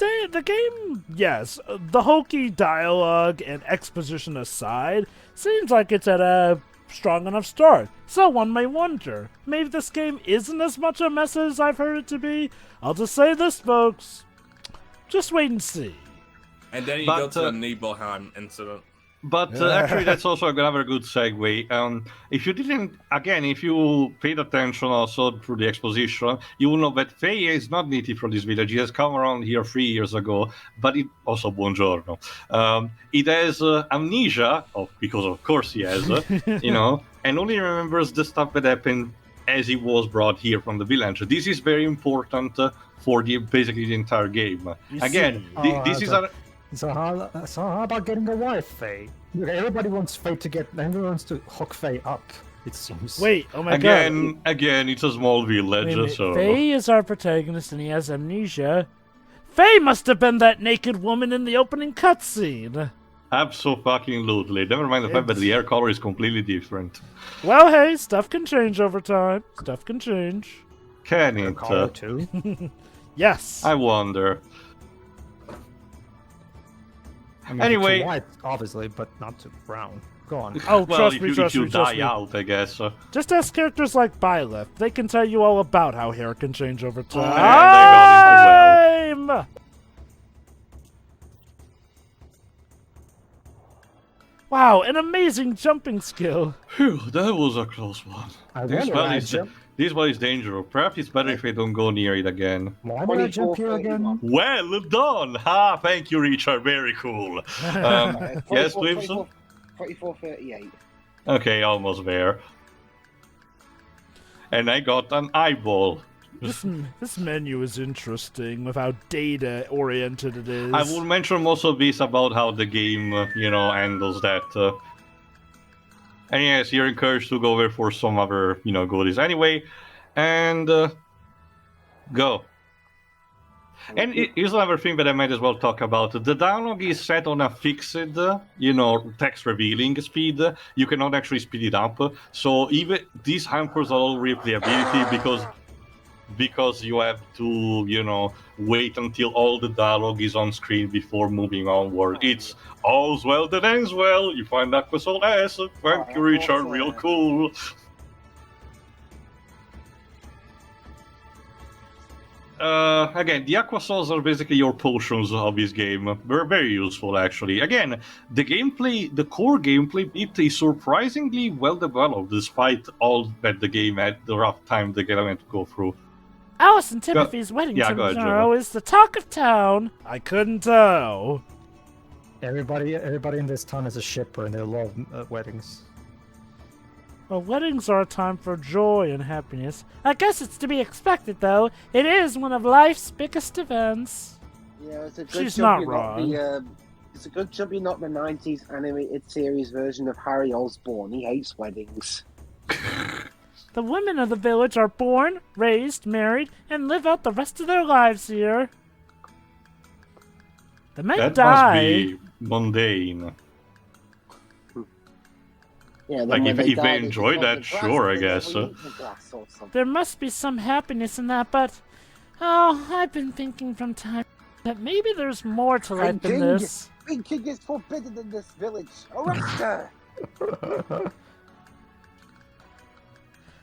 [SPEAKER 2] game, yes. The hokey dialogue and exposition aside, seems like it's at a strong enough start. So one may wonder, maybe this game isn't as much a mess as I've heard it to be. I'll just say this, folks. Just wait and see.
[SPEAKER 9] And then you go to the Nibelheim incident.
[SPEAKER 1] But actually, that's also another good segue. If you paid attention also through the exposition, you will know that Fei is not native from this village. He has come around here 3 years ago, but it also buongiorno. It has amnesia, because of course he has, and only remembers the stuff that happened as he was brought here from the village. This is very important for basically the entire game. This is a.
[SPEAKER 3] So how about getting a wife, Faye? Everybody wants to hook Faye up, it seems.
[SPEAKER 2] Wait, oh my god.
[SPEAKER 1] Again, it's a small village, so...
[SPEAKER 2] Faye is our protagonist and he has amnesia. Faye must have been that naked woman in the opening cutscene.
[SPEAKER 1] Absolutely. Never mind the fact that the hair color is completely different.
[SPEAKER 2] Well, hey, stuff can change over time. Stuff can change.
[SPEAKER 1] Can it?
[SPEAKER 3] Color too?
[SPEAKER 2] Yes.
[SPEAKER 1] I wonder.
[SPEAKER 3] I mean,
[SPEAKER 1] Anyway,
[SPEAKER 3] to white, obviously, but not to brown. Go on.
[SPEAKER 2] Oh,
[SPEAKER 1] well,
[SPEAKER 2] trust me.
[SPEAKER 1] if you die out, I guess.
[SPEAKER 2] Just ask characters like Byleth. They can tell you all about how hair can change over
[SPEAKER 1] and
[SPEAKER 2] time. Wow, an amazing jumping skill.
[SPEAKER 1] Phew, that was a close one. This one is dangerous. Perhaps it's better if I don't go near it again.
[SPEAKER 3] Why would I jump here again?
[SPEAKER 1] Well done! Thank you, Richard. Very cool. Yes, Twibs?
[SPEAKER 5] 24:38.
[SPEAKER 1] Okay, almost there. And I got an eyeball.
[SPEAKER 2] This menu is interesting with how data-oriented it is.
[SPEAKER 1] I will mention most of this about how the game, handles that. And yes, you're encouraged to go there for some other, goodies anyway. And go. And here's another thing that I might as well talk about. The dialogue is set on a fixed, text revealing speed. You cannot actually speed it up. So even this hampers a little replayability because because you have to, wait until all the dialogue is on screen before moving onward. It's all's well that ends well. You find Aquasol S. Thank you, Richard. Real cool. Again, the Aquasols are basically your potions of this game. They're very useful, actually. Again, the core gameplay bit is surprisingly well developed, despite all that the game had, the rough time the game had to go through.
[SPEAKER 2] Alice and Timothy's wedding tomorrow is the talk of town. I couldn't tell.
[SPEAKER 3] Everybody in this town is a shipper, and they love weddings.
[SPEAKER 2] Well, weddings are a time for joy and happiness. I guess it's to be expected, though. It is one of life's biggest events.
[SPEAKER 5] Yeah, it's a good
[SPEAKER 2] She's
[SPEAKER 5] job
[SPEAKER 2] not wrong.
[SPEAKER 5] It's a good job you're not the 90s animated series version of Harry Osborn. He hates weddings.
[SPEAKER 2] The women of the village are born, raised, married, and live out the rest of their lives here. The men
[SPEAKER 1] That
[SPEAKER 2] die.
[SPEAKER 1] must be mundane.
[SPEAKER 5] Yeah,
[SPEAKER 1] like, if they enjoy that, sure, I guess.
[SPEAKER 2] There must be some happiness in that, but... Oh, I've been thinking from time that maybe there's more to life than this.
[SPEAKER 5] Drinking is forbidden in this village. Arrest her!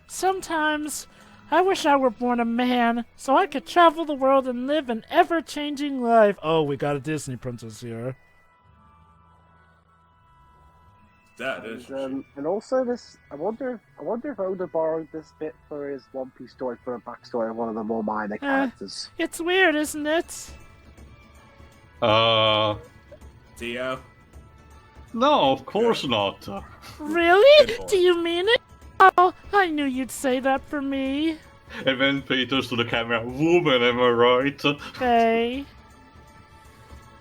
[SPEAKER 2] Sometimes, I wish I were born a man, so I could travel the world and live an ever-changing life. Oh, we got a Disney princess here.
[SPEAKER 9] That is.
[SPEAKER 5] And also this, I wonder if Oda borrowed this bit for his One Piece story for a backstory of one of the more minor characters.
[SPEAKER 2] It's weird, isn't it?
[SPEAKER 9] Theo?
[SPEAKER 1] No, of course not.
[SPEAKER 2] Really? Do you mean it? Oh, I knew you'd say that for me.
[SPEAKER 1] And then Peters to the camera, woman, am I right?
[SPEAKER 2] Hey.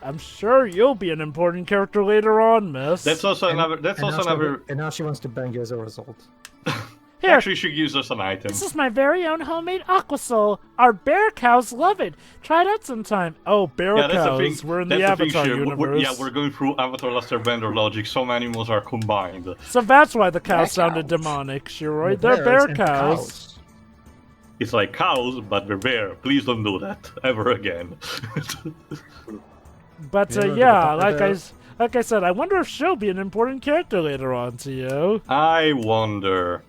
[SPEAKER 2] I'm sure you'll be an important character later on, miss.
[SPEAKER 1] That's also another.
[SPEAKER 3] And now she wants to bang you as a result.
[SPEAKER 2] Here.
[SPEAKER 1] Actually, she gives us an item.
[SPEAKER 2] This is my very own homemade Aquasol. Our bear cows love it. Try it out sometime. Oh, bear cows. We're in the Avatar universe.
[SPEAKER 1] We're going through Avatar Last Airbender logic. Some animals are combined.
[SPEAKER 2] So that's why the cows sounded demonic, Shiroid. They're bear cows.
[SPEAKER 1] It's like cows, but they're bear. Please don't do that ever again.
[SPEAKER 2] But yeah, like I said, I wonder if she'll be an important character later on to you.
[SPEAKER 1] I wonder.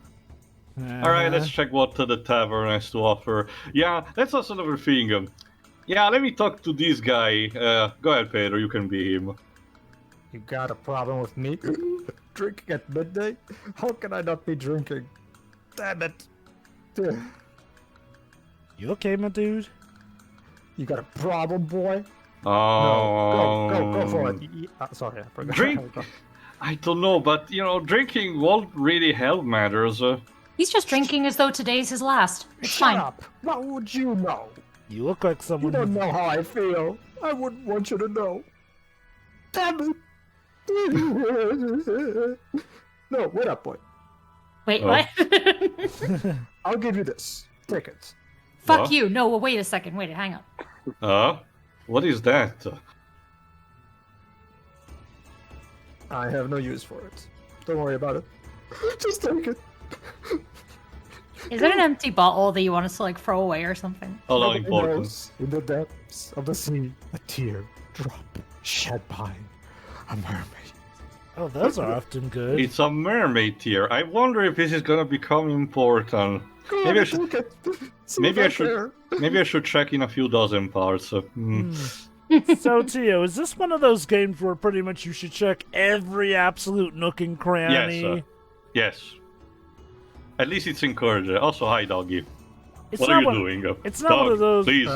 [SPEAKER 1] Alright, let's check what the tavern has to offer. Yeah, that's also another thing. Yeah, let me talk to this guy. Go ahead, Pedro, you can be him.
[SPEAKER 3] You got a problem with me drinking at midnight? How can I not be drinking? Damn it.
[SPEAKER 2] You okay, my dude?
[SPEAKER 3] You got a problem, boy?
[SPEAKER 1] Oh.
[SPEAKER 3] No, go for it. Sorry, I forgot.
[SPEAKER 1] Drink? I don't know, but, drinking won't really help matters.
[SPEAKER 6] He's just drinking as though today's his last. It's
[SPEAKER 3] Shut
[SPEAKER 6] fine.
[SPEAKER 3] up! How would you know?
[SPEAKER 2] You look like someone.
[SPEAKER 3] You don't know how I feel. I wouldn't want you to know. Damn it! No, wait up, boy.
[SPEAKER 6] Wait, what?
[SPEAKER 3] I'll give you this. Take it.
[SPEAKER 6] Fuck
[SPEAKER 1] What?
[SPEAKER 6] you. No, wait a second. Wait, hang on.
[SPEAKER 1] What is that?
[SPEAKER 3] I have no use for it. Don't worry about it. Just take it.
[SPEAKER 6] Is it an empty bottle that you want us to throw away or something?
[SPEAKER 1] How
[SPEAKER 3] Nobody
[SPEAKER 1] important?
[SPEAKER 3] knows. In the depths of the sea, a tear drop shed by a mermaid.
[SPEAKER 2] Oh, those are often good.
[SPEAKER 1] It's a mermaid tier. I wonder if this is gonna become important. Maybe I should. Maybe I should check in a few dozen parts.
[SPEAKER 2] So, Tio, is this one of those games where pretty much you should check every absolute nook and cranny?
[SPEAKER 1] Yes. At least it's encouraged. Also, hi, doggy.
[SPEAKER 2] It's
[SPEAKER 1] What
[SPEAKER 2] not
[SPEAKER 1] are you
[SPEAKER 2] one-
[SPEAKER 1] doing?
[SPEAKER 2] It's not
[SPEAKER 1] Dog,
[SPEAKER 2] one of those.
[SPEAKER 1] Please.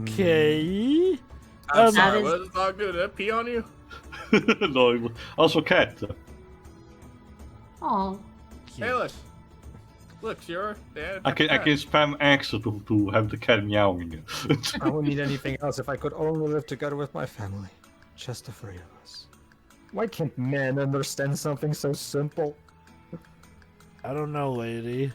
[SPEAKER 2] Okay.
[SPEAKER 9] I'm sorry,
[SPEAKER 6] is-
[SPEAKER 9] what is dog do? Did it pee on you?
[SPEAKER 1] No, also cat.
[SPEAKER 6] Oh.
[SPEAKER 9] Hey, look, Shira.
[SPEAKER 1] I can spam X to have the cat meowing.
[SPEAKER 3] I wouldn't need anything else if I could only live together with my family. Just the three of us. Why can't men understand something so simple?
[SPEAKER 2] I don't know, lady.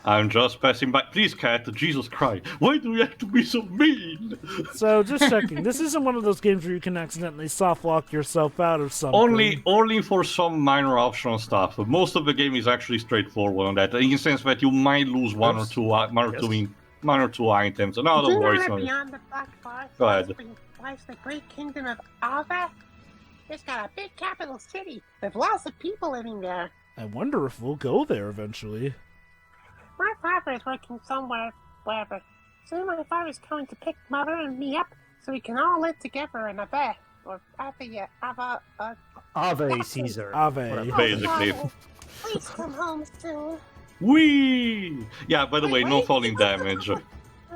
[SPEAKER 1] I'm just passing by. Please, cat, Jesus Christ. Why do you have to be so mean?
[SPEAKER 2] So, just checking. This isn't one of those games where you can accidentally soft lock yourself out of something.
[SPEAKER 1] Only for some minor optional stuff. Most of the game is actually straightforward on that, in the sense that you might lose one or two items. No, don't worry.
[SPEAKER 7] Do you know that beyond the Black Forest
[SPEAKER 1] Go ahead.
[SPEAKER 7] lies the great kingdom of Ava? It's got a big capital city with lots of people living there.
[SPEAKER 2] I wonder if we'll go there eventually.
[SPEAKER 7] My father is working somewhere, wherever. Soon my father's coming to pick Mother and me up so we can all live together in a bed. Or
[SPEAKER 3] Ave Caesar.
[SPEAKER 2] Ave.
[SPEAKER 1] Basically.
[SPEAKER 7] Please come home soon.
[SPEAKER 1] Whee! Yeah, by the way, no falling damage.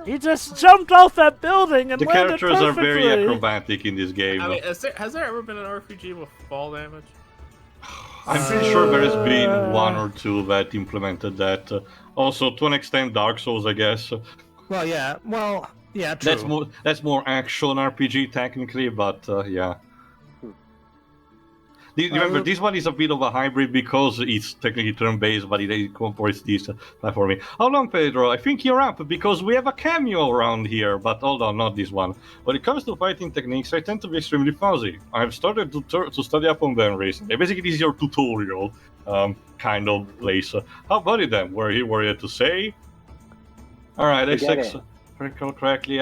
[SPEAKER 2] He just jumped off that building and
[SPEAKER 1] The
[SPEAKER 2] landed
[SPEAKER 1] characters are very
[SPEAKER 2] perfectly.
[SPEAKER 1] acrobatic in this game.
[SPEAKER 9] I mean, has there ever been an RPG with fall damage?
[SPEAKER 1] I'm pretty sure there has been one or two that implemented that. Also, to an extent, Dark Souls, I guess.
[SPEAKER 3] Well, yeah, true.
[SPEAKER 1] That's more action RPG technically, but yeah. Remember, this one is a bit of a hybrid because it's technically turn-based, but it incorporates this platforming. How long, Pedro? I think you're up because we have a cameo around here, but hold on, not this one. When it comes to fighting techniques, I tend to be extremely fuzzy. I've started to study up on them recently. Basically, this is your tutorial kind of place. How about it then? Were you to say? All right, recall correctly.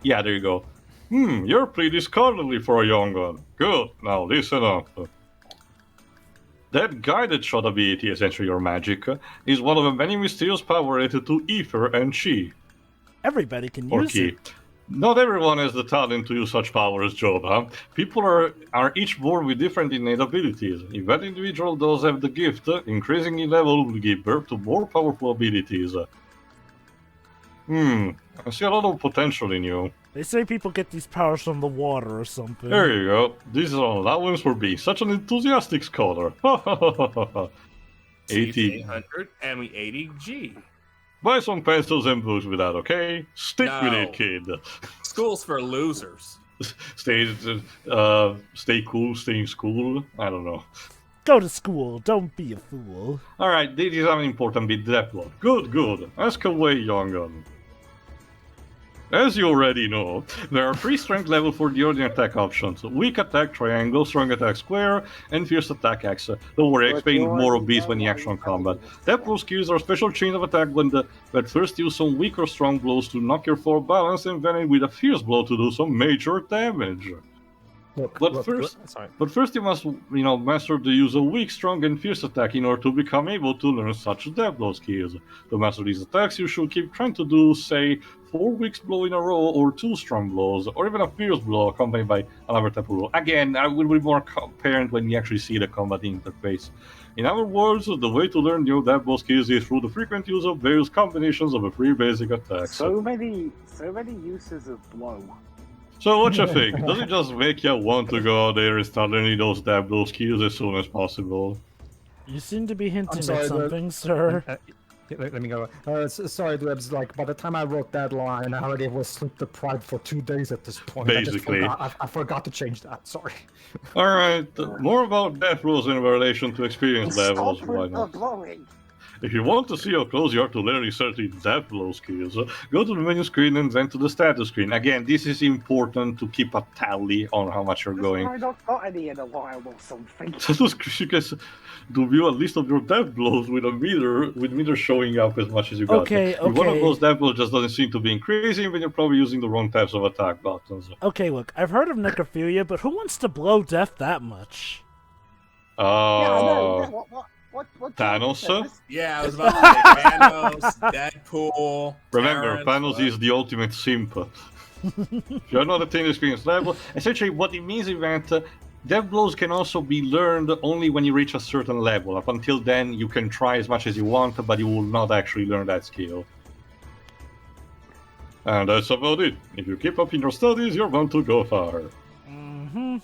[SPEAKER 1] Yeah, there you go. You're pretty scholarly for a young one. Good. Now listen up. That guided shot ability, essentially your magic, is one of the many mysterious powers related to ether and chi.
[SPEAKER 2] Everybody can
[SPEAKER 1] Or
[SPEAKER 2] use
[SPEAKER 1] ki.
[SPEAKER 2] it.
[SPEAKER 1] Not everyone has the talent to use such powers, Job, huh? People are each born with different innate abilities. If that individual does have the gift, increasing in level will give birth to more powerful abilities. I see a lot of potential in you.
[SPEAKER 2] They say people get these powers from the water or something.
[SPEAKER 1] There you go. This is an allowance for being such an enthusiastic scholar. 80.
[SPEAKER 9] 1800 ME80G.
[SPEAKER 1] Buy some pencils and books with that, okay? Stick with
[SPEAKER 9] No.
[SPEAKER 1] it, kid.
[SPEAKER 9] School's for losers.
[SPEAKER 1] Stay cool, stay in school. I don't know.
[SPEAKER 2] Go to school, don't be a fool.
[SPEAKER 1] Alright, this is an important bit, Deathblood. Good. Ask away, young gun. As you already know, there are 3 strength levels for the ordinary attack options. Weak attack triangle, strong attack square, and fierce attack X. Don't worry, I explain more of these when in actual combat. Deathblow skills are special chains of attack that first use some weak or strong blows to knock your foe balance and then with a fierce blow to do some major damage. But first you must, master the use of weak, strong, and fierce attack in order to become able to learn such deathblow skills. To master these attacks, you should keep trying to do, say, 4 weak blows in a row, or 2 strong blows, or even a fierce blow accompanied by another type of blow. Again, I will be more apparent when you actually see the combat interface. In other words, the way to learn new deathblow skills is through the frequent use of various combinations of the 3 basic attacks.
[SPEAKER 5] So many uses of blow.
[SPEAKER 1] So what you think? Does it just make you want to go out there and start learning those deathblow skills as soon as possible?
[SPEAKER 2] You seem to be hinting
[SPEAKER 3] sorry,
[SPEAKER 2] at something, sir.
[SPEAKER 3] Let me go. Sorry, Dwebs, by the time I wrote that line, I already was sleep deprived for 2 days at this point.
[SPEAKER 1] Basically.
[SPEAKER 3] I forgot to change that, sorry.
[SPEAKER 1] Alright, more about death rolls in relation to experience levels, why not?
[SPEAKER 5] Blowing.
[SPEAKER 1] If you want to see how close you are to learning certain death blow skills, go to the menu screen and then to the status screen. Again, this is important to keep a tally on how much you're going.
[SPEAKER 5] I not got any in a while or something.
[SPEAKER 1] You guys to view a list of your death blows with meter showing up as much as you got.
[SPEAKER 2] Okay.
[SPEAKER 1] If one of those death blows just doesn't seem to be increasing, then you're probably using the wrong types of attack buttons.
[SPEAKER 2] Okay, look, I've heard of necrophilia, but who wants to blow death that much?
[SPEAKER 5] Yeah, I know. What
[SPEAKER 1] Thanos?
[SPEAKER 9] Yeah, I was about to say Thanos, Deadpool.
[SPEAKER 1] Remember,
[SPEAKER 9] Terrence,
[SPEAKER 1] Thanos is the ultimate simp. If you're not attaining experience level, essentially what it means is that death blows can also be learned only when you reach a certain level. Up until then, you can try as much as you want, but you will not actually learn that skill. And that's about it. If you keep up in your studies, you're bound to go far.
[SPEAKER 2] Mm-hmm.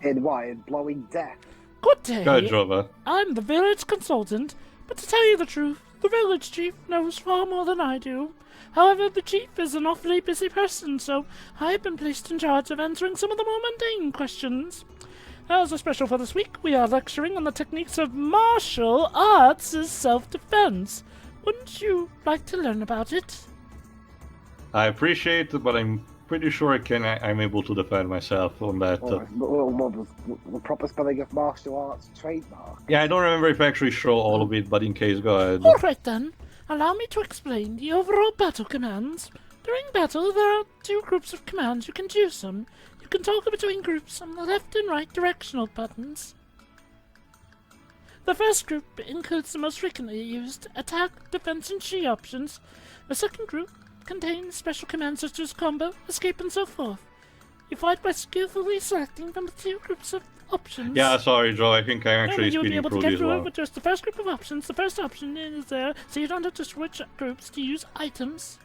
[SPEAKER 5] In blowing death.
[SPEAKER 2] Good day.
[SPEAKER 1] Good job,
[SPEAKER 2] I'm the village consultant, but to tell you the truth, the village chief knows far more than I do. However, the chief is an awfully busy person, so I've been placed in charge of answering some of the more mundane questions. As a special for this week, we are lecturing on the techniques of martial arts as self-defense. Wouldn't you like to learn about it?
[SPEAKER 1] I appreciate it, but I'm pretty sure I'm able to defend myself on that.
[SPEAKER 5] The proper spelling of martial arts trademark.
[SPEAKER 1] Yeah, I don't remember if I actually show all of it, but in case, go ahead.
[SPEAKER 2] Alright then, allow me to explain the overall battle commands. During battle, there are 2 groups of commands you can choose from. You can toggle between groups on the left and right directional buttons. The first group includes the most frequently used attack, defense, and chi options. The second group contains special commands such as combo, escape, and so forth. You fight by skillfully selecting from the 2 groups of options.
[SPEAKER 1] Yeah, sorry, Joe. I think I'm actually
[SPEAKER 2] you'll be
[SPEAKER 1] speeding
[SPEAKER 2] able to
[SPEAKER 1] through
[SPEAKER 2] get
[SPEAKER 1] this
[SPEAKER 2] through it
[SPEAKER 1] one.
[SPEAKER 2] with just the first group of options. The first option is there, so you don't have to switch groups to use items.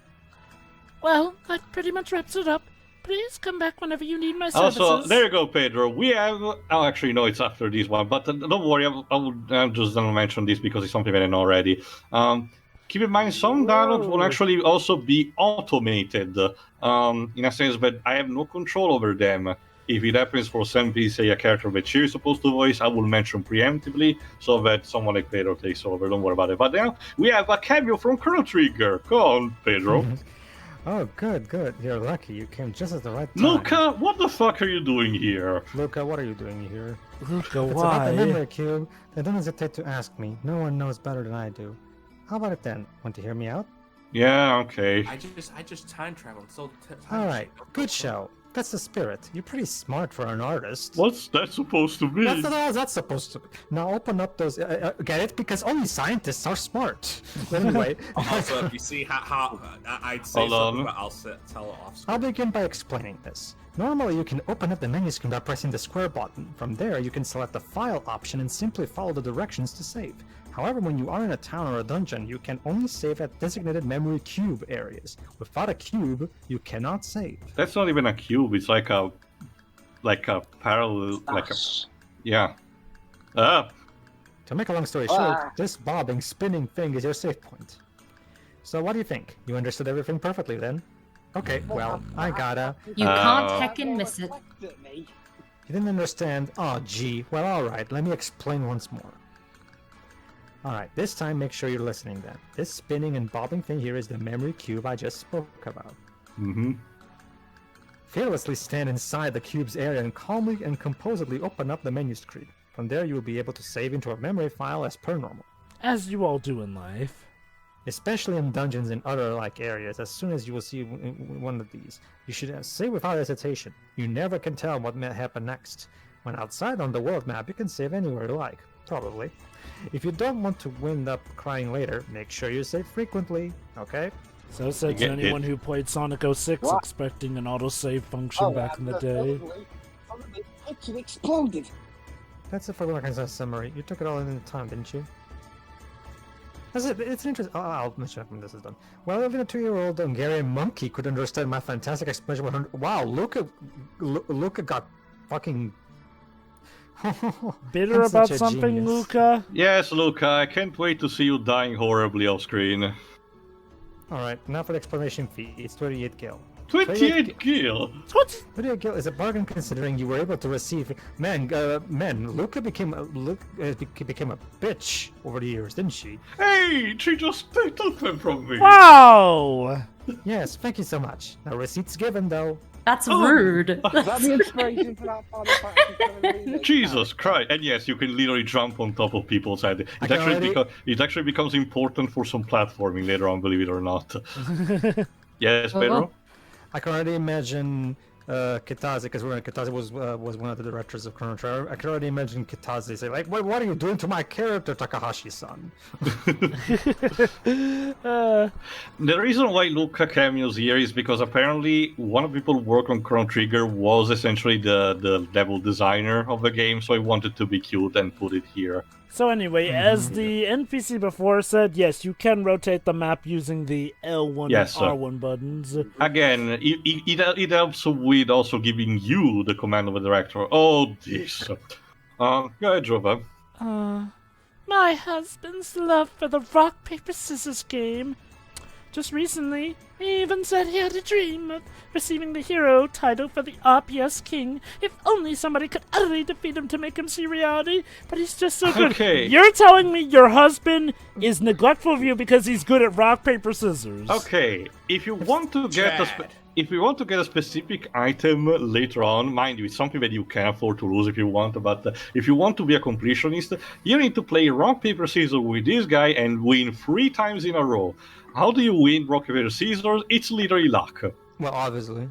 [SPEAKER 2] Well, that pretty much wraps it up. Please come back whenever you need my services.
[SPEAKER 1] Also, there you go, Pedro. We have... Oh, actually, no, it's after this one. But don't worry, I'm just going to mention this because it's something that I know already. Keep in mind, some dialogues will actually also be automated. In a sense that I have no control over them. If it happens for some people, say a character that you're supposed to voice, I will mention preemptively so that someone like Pedro takes over. Don't worry about it. But now we have a cameo from Chrono Trigger. Go on, Pedro.
[SPEAKER 3] Oh, good. You're lucky. You came just at the right time.
[SPEAKER 1] Luca, what the fuck are you doing here?
[SPEAKER 3] Luca, what are you doing here?
[SPEAKER 2] Luca,
[SPEAKER 3] If it's about the memory cube, then don't hesitate to ask me. No one knows better than I do. How about it then? Want to hear me out?
[SPEAKER 1] Yeah, okay.
[SPEAKER 9] I just time traveled. So
[SPEAKER 3] Alright, good show. That's the spirit. You're pretty smart for an artist.
[SPEAKER 1] What's that supposed to be?
[SPEAKER 3] That's not all that's supposed to be. Now open up those... get it? Because only scientists are smart. Anyway...
[SPEAKER 9] Also, if you see how I'd say
[SPEAKER 1] Hold
[SPEAKER 9] something,
[SPEAKER 1] on.
[SPEAKER 9] but I'll tell it off screen.
[SPEAKER 3] I'll begin by explaining this. Normally, you can open up the menu screen by pressing the square button. From there, you can select the file option and simply follow the directions to save. However, when you are in a town or a dungeon, you can only save at designated memory cube areas. Without a cube, you cannot save.
[SPEAKER 1] That's not even a cube. It's like a parallel, yeah.
[SPEAKER 3] To make a long story short, this bobbing, spinning thing is your save point. So what do you think? You understood everything perfectly then? Okay, well, I gotta...
[SPEAKER 6] You can't heckin' miss it.
[SPEAKER 3] You didn't understand? Oh, gee. Well, alright, let me explain once more. Alright, this time make sure you're listening then. This spinning and bobbing thing here is the memory cube I just spoke about.
[SPEAKER 1] Mm-hmm.
[SPEAKER 3] Fearlessly stand inside the cube's area and calmly and composedly open up the menu screen. From there you will be able to save into a memory file as per normal.
[SPEAKER 2] As you all do in life.
[SPEAKER 3] Especially in dungeons and other like areas, as soon as you will see one of these, you should save without hesitation. You never can tell what may happen next. When outside on the world map, you can save anywhere you like, probably. If you don't want to wind up crying later, make sure you save frequently, okay?
[SPEAKER 2] So said to anyone who played Sonic 06 expecting an autosave function back in the day.
[SPEAKER 5] It exploded.
[SPEAKER 3] That's it for the summary. You took it all in time, didn't you? That's it. It's interesting. I'll mention it when this is done. Well, even a 2-year-old Hungarian monkey could understand my fantastic explanation. Wow, Luca got fucking...
[SPEAKER 2] Bitter about something,
[SPEAKER 3] genius.
[SPEAKER 2] Luca?
[SPEAKER 1] Yes, Luca, I can't wait to see you dying horribly off screen.
[SPEAKER 3] Alright, now for the explanation fee. It's 28 gil.
[SPEAKER 1] 28 gil?
[SPEAKER 2] What?
[SPEAKER 3] 28 gil is a bargain considering you were able to receive... Luca became a bitch over the years, didn't she?
[SPEAKER 1] Hey, she just took them from me.
[SPEAKER 2] Wow!
[SPEAKER 3] Yes, thank you so much. No receipts given, though.
[SPEAKER 6] That's rude.
[SPEAKER 5] Is that the inspiration for that Final Fantasy?
[SPEAKER 1] Jesus Christ! And yes, you can literally jump on top of people's head. It actually becomes important for some platforming later on, believe it or not. Yes, Pedro?
[SPEAKER 3] I can already imagine Kitase, because Kitase was one of the directors of Chrono Trigger. I can already imagine Kitase say, like, what are you doing to my character, Takahashi-san?
[SPEAKER 1] The reason why Luca cameos here is because apparently one of the people who work on Chrono Trigger was essentially the level designer of the game, so I wanted to be cute and put it here.
[SPEAKER 2] So anyway, as the NPC before said, yes, you can rotate the map using the L1 and R1 buttons.
[SPEAKER 1] Again, it helps with also giving you the command of the director. Oh, this. Go ahead, Jova.
[SPEAKER 2] My husband's love for the rock, paper, scissors game. Just recently, he even said he had a dream of receiving the hero title for the RPS King. If only somebody could utterly defeat him to make him see reality. But he's just so good.
[SPEAKER 1] Okay.
[SPEAKER 2] You're telling me your husband is neglectful of you because he's good at rock, paper, scissors.
[SPEAKER 1] Okay, if you want to get if you want to get a specific item later on, mind you, it's something that you can afford to lose if you want, but if you want to be a completionist, you need to play rock, paper, scissors with this guy and win 3 times in a row. How do you win rock, paper, scissors? It's literally luck.
[SPEAKER 3] Well, obviously.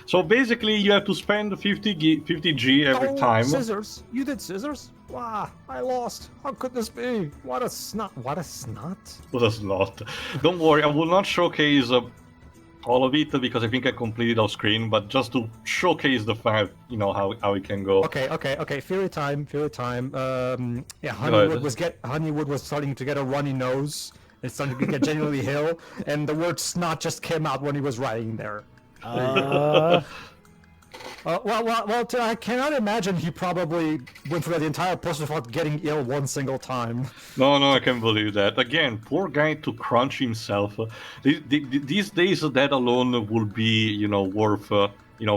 [SPEAKER 1] So basically, you have to spend 50 G every time.
[SPEAKER 3] Scissors? You did scissors? Wow, I lost. How could this be? What a snot. What a snot.
[SPEAKER 1] What a snot. Don't worry, I will not showcase all of it because I think I completed off screen, but just to showcase the fact, how it can go.
[SPEAKER 3] Okay. Fury time. Honeywood was starting to get a runny nose. It's starting to get genuinely ill, and the word snot just came out when he was writing there. I cannot imagine he probably went through the entire process without getting ill one single time.
[SPEAKER 1] No, I can't believe that. Again, poor guy to crunch himself. These days, that alone would be, worth,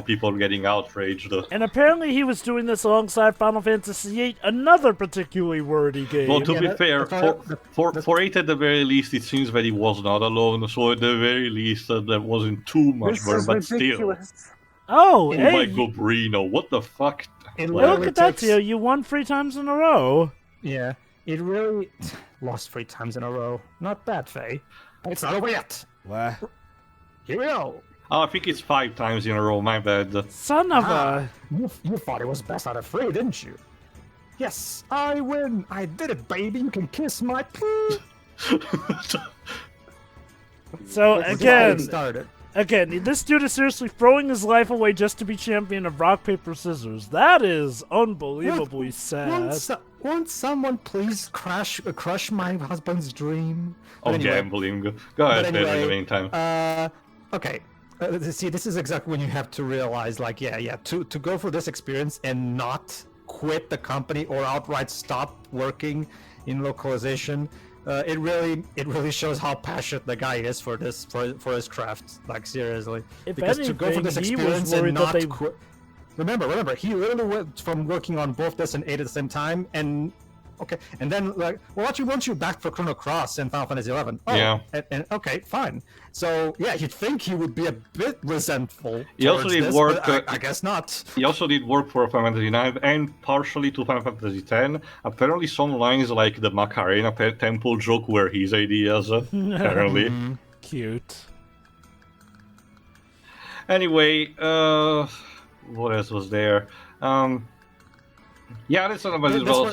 [SPEAKER 1] people getting outraged.
[SPEAKER 2] And apparently he was doing this alongside Final Fantasy VIII, another particularly wordy game.
[SPEAKER 1] Well, to be fair, for 8 at the very least, it seems that he was not alone. So at the very least, there wasn't too much burn, but
[SPEAKER 5] ridiculous.
[SPEAKER 1] still.
[SPEAKER 2] Oh,
[SPEAKER 1] Oh
[SPEAKER 2] hey,
[SPEAKER 1] my god, Brino, what the fuck?
[SPEAKER 2] look at that, Theo. You won 3 times in a row.
[SPEAKER 3] Yeah, it really lost 3 times in a row. Not bad, Faye. But it's not over yet.
[SPEAKER 2] What?
[SPEAKER 3] Here we go.
[SPEAKER 1] Oh, I think it's 5 times in a row, my bad.
[SPEAKER 2] Son of a...
[SPEAKER 3] You thought it was best out of 3, didn't you? Yes, I win. I did it, baby. You can kiss my poo.
[SPEAKER 2] So, again...
[SPEAKER 3] Started.
[SPEAKER 2] Again, this dude is seriously throwing his life away just to be champion of rock, paper, scissors. That is unbelievably sad.
[SPEAKER 3] Won't someone please crush my husband's dream?
[SPEAKER 1] Oh,
[SPEAKER 3] Anyway,
[SPEAKER 1] gambling. Go ahead, Pedro, in the meantime.
[SPEAKER 3] Okay. See, this is exactly when you have to realize, to go for this experience and not quit the company or outright stop working in localization. It really shows how passionate the guy is for this for his craft. Like, seriously,
[SPEAKER 2] If
[SPEAKER 3] because
[SPEAKER 2] anything,
[SPEAKER 3] to go for this
[SPEAKER 2] he was
[SPEAKER 3] experience
[SPEAKER 2] worried
[SPEAKER 3] and
[SPEAKER 2] that
[SPEAKER 3] not
[SPEAKER 2] they...
[SPEAKER 3] quit. Remember, he literally went from working on both this and 8 at the same time, and then weren't you back for Chrono Cross and Final Fantasy 11? Oh,
[SPEAKER 1] yeah.
[SPEAKER 3] And okay, fine. So yeah, you'd think he would be a bit resentful.
[SPEAKER 1] He also did
[SPEAKER 3] this,
[SPEAKER 1] work.
[SPEAKER 3] but I guess not.
[SPEAKER 1] He also did work for Final Fantasy 9 and partially to Final Fantasy 10. Apparently, some lines like the Macarena Temple joke were his ideas. Apparently.
[SPEAKER 2] Cute.
[SPEAKER 1] Anyway, what else was there? Yeah, that's one of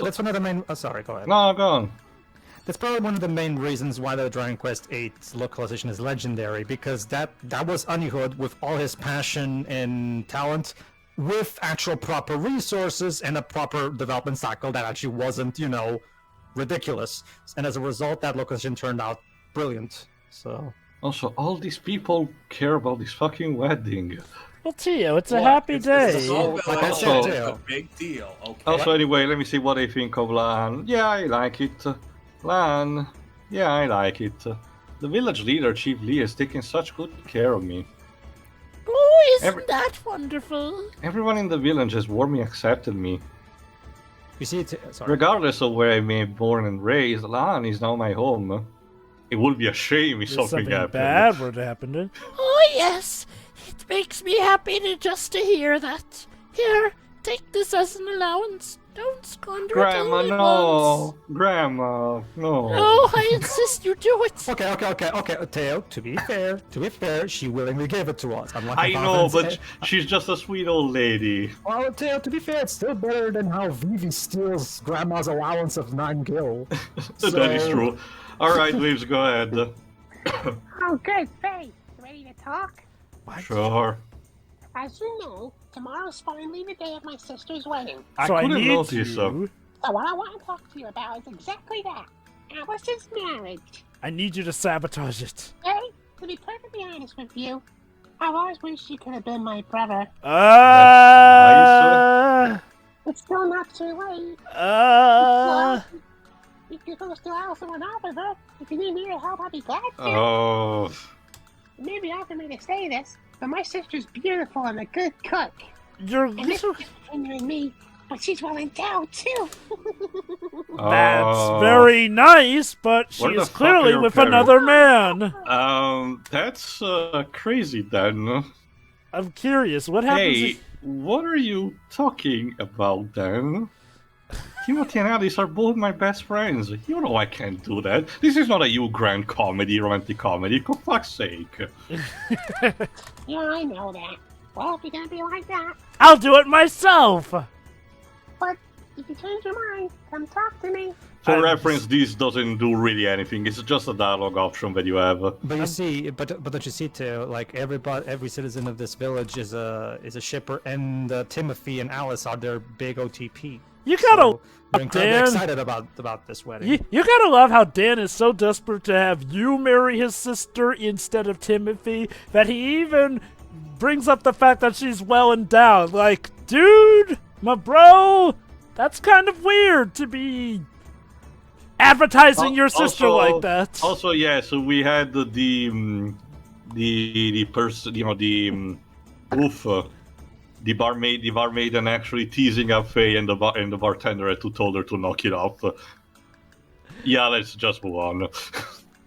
[SPEAKER 3] That's one of the main. Oh, sorry, go ahead.
[SPEAKER 1] No, go on.
[SPEAKER 3] That's probably one of the main reasons why the Dragon Quest VIII localization is legendary, because that was Anihood with all his passion and talent, with actual proper resources and a proper development cycle that actually wasn't, ridiculous. And as a result, that localization turned out brilliant. So.
[SPEAKER 1] Also, all these people care about this fucking wedding.
[SPEAKER 2] Well, Tio, it's a happy day.
[SPEAKER 9] It's a big deal. Okay.
[SPEAKER 1] Also, anyway, let me see what I think of Lahan. Yeah, I like it. Lahan. Yeah, I like it. The village leader, Chief Lee, has taken such good care of me.
[SPEAKER 2] Oh, isn't that wonderful?
[SPEAKER 1] Everyone in the village has warmly accepted me.
[SPEAKER 3] You see, sorry.
[SPEAKER 1] Regardless of where I may be born and raised, Lahan is now my home. It would be a shame if something happened.
[SPEAKER 2] Bad were to happen to.
[SPEAKER 10] Oh yes, it makes me happy to hear that. Here, take this as an allowance. Don't squander it all at once.
[SPEAKER 1] Grandma, no.
[SPEAKER 10] No, I insist you do it.
[SPEAKER 3] Okay, Theo, to be fair, she willingly gave it to us.
[SPEAKER 1] I know, but she's just a sweet old lady.
[SPEAKER 3] Well, Theo, to be fair, it's still better than how Vivi steals Grandma's allowance of 9 gil.
[SPEAKER 1] That is true. Alright, Leaves, go ahead.
[SPEAKER 7] Oh, good, Faye. Ready to talk?
[SPEAKER 1] Sure.
[SPEAKER 7] As you know, tomorrow's finally the day of my sister's wedding.
[SPEAKER 1] I couldn't notice so.
[SPEAKER 7] So what I want to talk to you about is exactly that. Alice's marriage.
[SPEAKER 2] I need you to sabotage it.
[SPEAKER 7] Hey, to be perfectly honest with you, I've always wished you could have been my brother.
[SPEAKER 1] Nice.
[SPEAKER 7] It's still not too late. You can go to Alice and Oliver. If you need me to help, I'll be glad to.
[SPEAKER 1] Oh,
[SPEAKER 7] Maybe I can make a say this, but my sister's beautiful and a good cook.
[SPEAKER 2] You're
[SPEAKER 7] And this is between you and me, but she's well endowed too.
[SPEAKER 2] That's very nice, but she
[SPEAKER 1] Where the
[SPEAKER 2] is
[SPEAKER 1] fuck are
[SPEAKER 2] clearly
[SPEAKER 1] your
[SPEAKER 2] with
[SPEAKER 1] parents?
[SPEAKER 2] another man.
[SPEAKER 1] That's crazy then.
[SPEAKER 2] I'm curious, what happens
[SPEAKER 1] Hey,
[SPEAKER 2] if...
[SPEAKER 1] what are you talking about then? Timothy and Alice are both my best friends. You know I can't do that. This is not a Hugh Grant comedy, romantic comedy. For fuck's sake.
[SPEAKER 7] Yeah, I know that. Well, if you're gonna be like that,
[SPEAKER 2] I'll do it myself!
[SPEAKER 7] but if you change your mind, come talk to me.
[SPEAKER 1] For reference, this doesn't do really anything. It's just a dialogue option that you have.
[SPEAKER 3] But you see, but don't you see too? Like every citizen of this village is a shipper, and Timothy and Alice are their big OTP.
[SPEAKER 2] You gotta...
[SPEAKER 3] So they're incredibly
[SPEAKER 2] Dan,
[SPEAKER 3] excited about this wedding.
[SPEAKER 2] you gotta love how Dan is so desperate to have you marry his sister instead of Timothy that he even brings up the fact that she's well endowed. Like, dude, my bro, that's kind of weird to be advertising your sister like that.
[SPEAKER 1] Also, yeah. So we had the person, you know, the barmaid, and actually teasing up Faye, and the bartender had told her to knock it off. Yeah, let's just move on.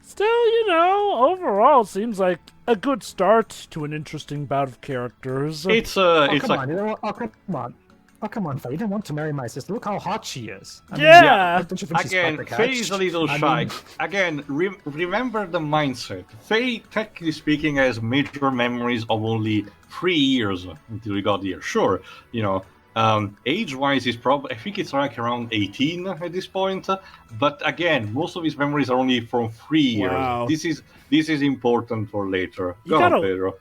[SPEAKER 2] Still, you know, overall, it seems like a good start to an interesting bout of characters.
[SPEAKER 1] It's
[SPEAKER 3] come
[SPEAKER 1] like
[SPEAKER 3] on, you know, come on, Faye. You didn't want to marry my sister. Look how hot she is. I mean,
[SPEAKER 2] Yeah.
[SPEAKER 3] don't you think she's
[SPEAKER 1] again,
[SPEAKER 3] quite the
[SPEAKER 1] Faye
[SPEAKER 3] catch?
[SPEAKER 1] is a little
[SPEAKER 3] I
[SPEAKER 1] shy.
[SPEAKER 3] mean,
[SPEAKER 1] Again, remember the mindset. Faye, technically speaking, has major memories of only 3 years until we got here. Sure, you know, age-wise, is probably, I think it's like around 18 at this point. But again, most of his memories are only from 3 years.
[SPEAKER 2] Wow.
[SPEAKER 1] This is important for later.
[SPEAKER 2] You
[SPEAKER 1] Go on,
[SPEAKER 2] gotta-
[SPEAKER 1] Pedro.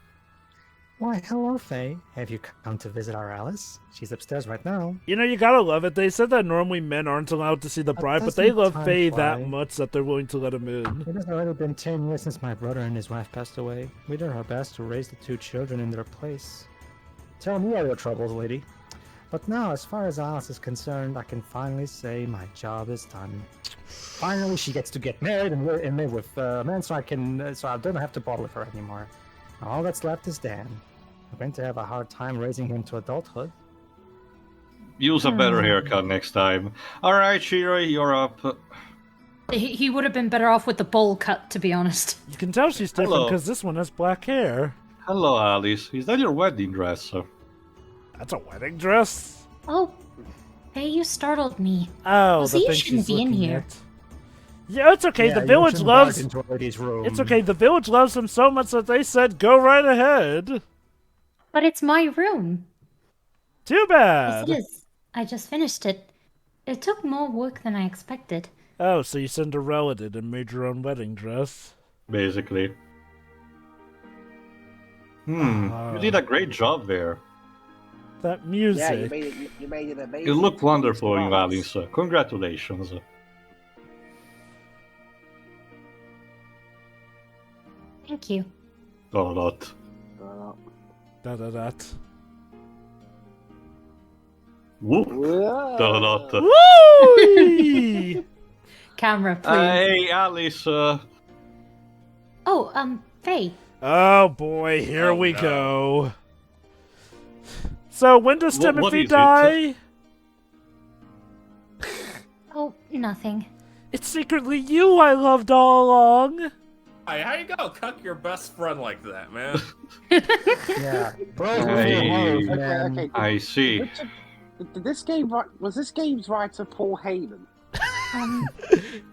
[SPEAKER 3] why, hello, Faye. Have you come to visit our Alice? She's upstairs right now.
[SPEAKER 2] You know, you gotta love it. They said that normally men aren't allowed to see the bride, but they
[SPEAKER 3] doesn't
[SPEAKER 2] love
[SPEAKER 3] time
[SPEAKER 2] Faye
[SPEAKER 3] fly?
[SPEAKER 2] that much that they're willing to let him in.
[SPEAKER 3] It has already been 10 years since my brother and his wife passed away. We did our best to raise the 2 children in their place. Tell me all your troubles, lady. But now, as far as Alice is concerned, I can finally say my job is done. Finally, she gets to get married and live with men, so I don't have to bother with her anymore. All that's left is Dan. I'm going to have a hard time raising him to adulthood.
[SPEAKER 1] Use a better haircut next time. Alright, Shira, you're up.
[SPEAKER 6] He would have been better off with the bowl cut, to be honest.
[SPEAKER 2] You can tell she's different
[SPEAKER 1] Hello.
[SPEAKER 2] because this one has black hair.
[SPEAKER 1] Hello, Alice. Is that your wedding dress?
[SPEAKER 2] That's a wedding dress.
[SPEAKER 6] Oh, hey, you startled me.
[SPEAKER 2] Oh,
[SPEAKER 6] Well,
[SPEAKER 2] the
[SPEAKER 6] see, you
[SPEAKER 2] thing
[SPEAKER 6] shouldn't
[SPEAKER 2] she's
[SPEAKER 6] be in
[SPEAKER 2] looking
[SPEAKER 6] here.
[SPEAKER 2] at. Yeah, it's okay.
[SPEAKER 3] Yeah,
[SPEAKER 2] The
[SPEAKER 3] you
[SPEAKER 2] village
[SPEAKER 3] shouldn't
[SPEAKER 2] loves.
[SPEAKER 3] barge into a lady's room.
[SPEAKER 2] It's okay. The village loves him so much that they said, "Go right ahead."
[SPEAKER 6] But it's my room.
[SPEAKER 2] Too
[SPEAKER 6] Yes,
[SPEAKER 2] bad.
[SPEAKER 6] it is. I just finished it. It took more work than I expected.
[SPEAKER 2] Oh, so you Cinderella did and made your own wedding dress.
[SPEAKER 1] Basically. You did a great job there.
[SPEAKER 2] That music.
[SPEAKER 5] Yeah, you made it amazing.
[SPEAKER 1] You look wonderful,
[SPEAKER 5] Alice.
[SPEAKER 1] Alice. Congratulations.
[SPEAKER 6] Thank you.
[SPEAKER 1] Oh, not.
[SPEAKER 2] Da.
[SPEAKER 1] Whoop. Da.
[SPEAKER 2] Woo!
[SPEAKER 6] Camera, please.
[SPEAKER 1] Hey, Alice.
[SPEAKER 6] Oh, Faye.
[SPEAKER 2] Oh boy, here we go. So when does
[SPEAKER 1] What
[SPEAKER 2] Timothy
[SPEAKER 1] is it?
[SPEAKER 2] die?
[SPEAKER 6] Oh, nothing.
[SPEAKER 2] It's secretly you I loved all along.
[SPEAKER 9] Hey, how you gonna cuck your best friend like that, man?
[SPEAKER 3] Yeah. Bros with
[SPEAKER 1] Hey.
[SPEAKER 3] your hoes,
[SPEAKER 5] Okay,
[SPEAKER 3] man.
[SPEAKER 5] okay.
[SPEAKER 1] I see.
[SPEAKER 5] Richard, did this game was this game's writer Paul Heyman?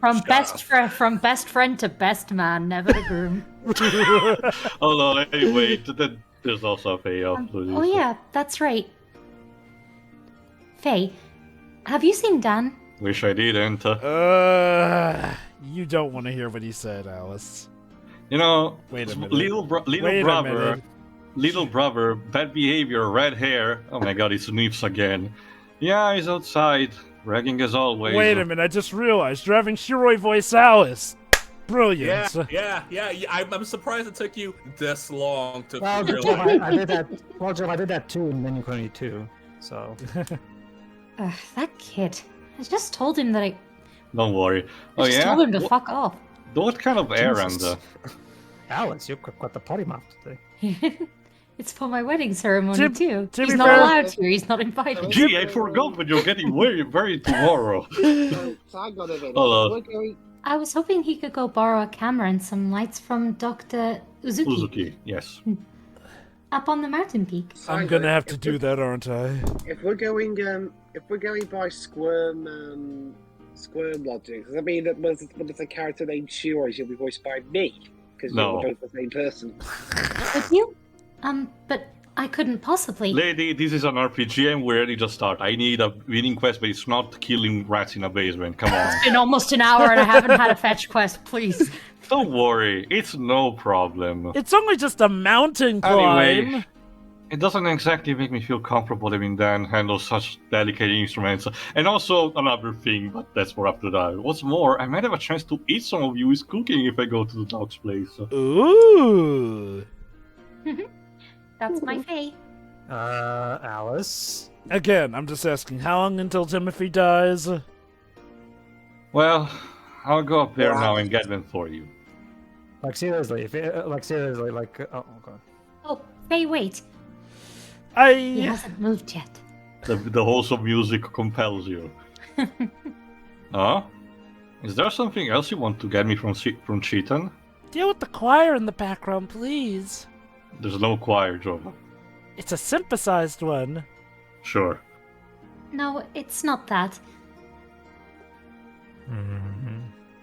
[SPEAKER 6] From best friend to best man, never the groom.
[SPEAKER 1] Oh no, anyway, there's also a payoff.
[SPEAKER 6] Oh yeah, that's right. Faye, have you seen Dan?
[SPEAKER 1] Wish I didn't.
[SPEAKER 2] You don't want to hear what he said, Alice.
[SPEAKER 1] You know,
[SPEAKER 2] Wait a minute.
[SPEAKER 1] little
[SPEAKER 2] Wait a
[SPEAKER 1] brother,
[SPEAKER 2] minute.
[SPEAKER 1] little brother, bad behavior, red hair. Oh my god, it's Nips again. Yeah, he's outside, ragging as always.
[SPEAKER 2] Wait a minute, I just realized you're having Shiroi voice Alice. Brilliant.
[SPEAKER 9] Yeah. I'm surprised it took you this long to
[SPEAKER 3] Well, Joe,
[SPEAKER 9] realize.
[SPEAKER 3] I did that. Well, Joe, I did that too in Menu 22. So
[SPEAKER 6] That kid. I just told him that
[SPEAKER 1] Don't worry. Oh
[SPEAKER 6] Just
[SPEAKER 1] yeah?
[SPEAKER 6] told him to fuck off.
[SPEAKER 1] What kind of errand?
[SPEAKER 3] Jesus. Alice, you got the potty mouth today.
[SPEAKER 6] It's for my wedding ceremony too.
[SPEAKER 2] to
[SPEAKER 6] He's
[SPEAKER 2] be
[SPEAKER 6] not
[SPEAKER 2] fair-
[SPEAKER 6] allowed to. He's not invited.
[SPEAKER 1] Gee, I forgot, but you're getting married tomorrow.
[SPEAKER 5] So hang on a minute.
[SPEAKER 1] Hello.
[SPEAKER 5] We're going.
[SPEAKER 6] I was hoping he could go borrow a camera and some lights from Dr. Uzuki
[SPEAKER 1] Uzuki, yes.
[SPEAKER 6] up on the mountain peak.
[SPEAKER 2] I'm gonna have to do that, aren't I?
[SPEAKER 5] If we're going by Squirm logic, does that mean that when it's a character named Shiori, she'll be voiced by me? Because
[SPEAKER 1] No.
[SPEAKER 5] we're both the same person.
[SPEAKER 6] Would you? But I couldn't possibly.
[SPEAKER 1] Lady, this is an RPG and we're ready to start. I need a winning quest, but it's not killing rats in a basement. Come on.
[SPEAKER 6] It's been almost an hour and I haven't had a fetch quest, please.
[SPEAKER 1] Don't worry, it's no problem.
[SPEAKER 2] It's only just a mountain climb.
[SPEAKER 1] Anyway, it doesn't exactly make me feel comfortable having Dan handle such delicate instruments. And also, another thing, but that's more up to that. What's more, I might have a chance to eat some of Yui's cooking if I go to the dog's place.
[SPEAKER 2] Ooh.
[SPEAKER 6] That's my Fei.
[SPEAKER 3] Alice.
[SPEAKER 2] Again, I'm just asking, how long until Timothy dies?
[SPEAKER 1] Well, I'll go up there now and get them for you.
[SPEAKER 3] Like seriously, oh god.
[SPEAKER 6] Oh, Fei, wait. He
[SPEAKER 2] I...
[SPEAKER 6] hasn't moved yet.
[SPEAKER 1] The wholesome music compels you. Huh? Is there something else you want to get me from Cheaton?
[SPEAKER 2] Deal with the choir in the background, please.
[SPEAKER 1] There's no choir, Joe.
[SPEAKER 2] It's a synthesized one.
[SPEAKER 1] Sure.
[SPEAKER 6] No, it's not that.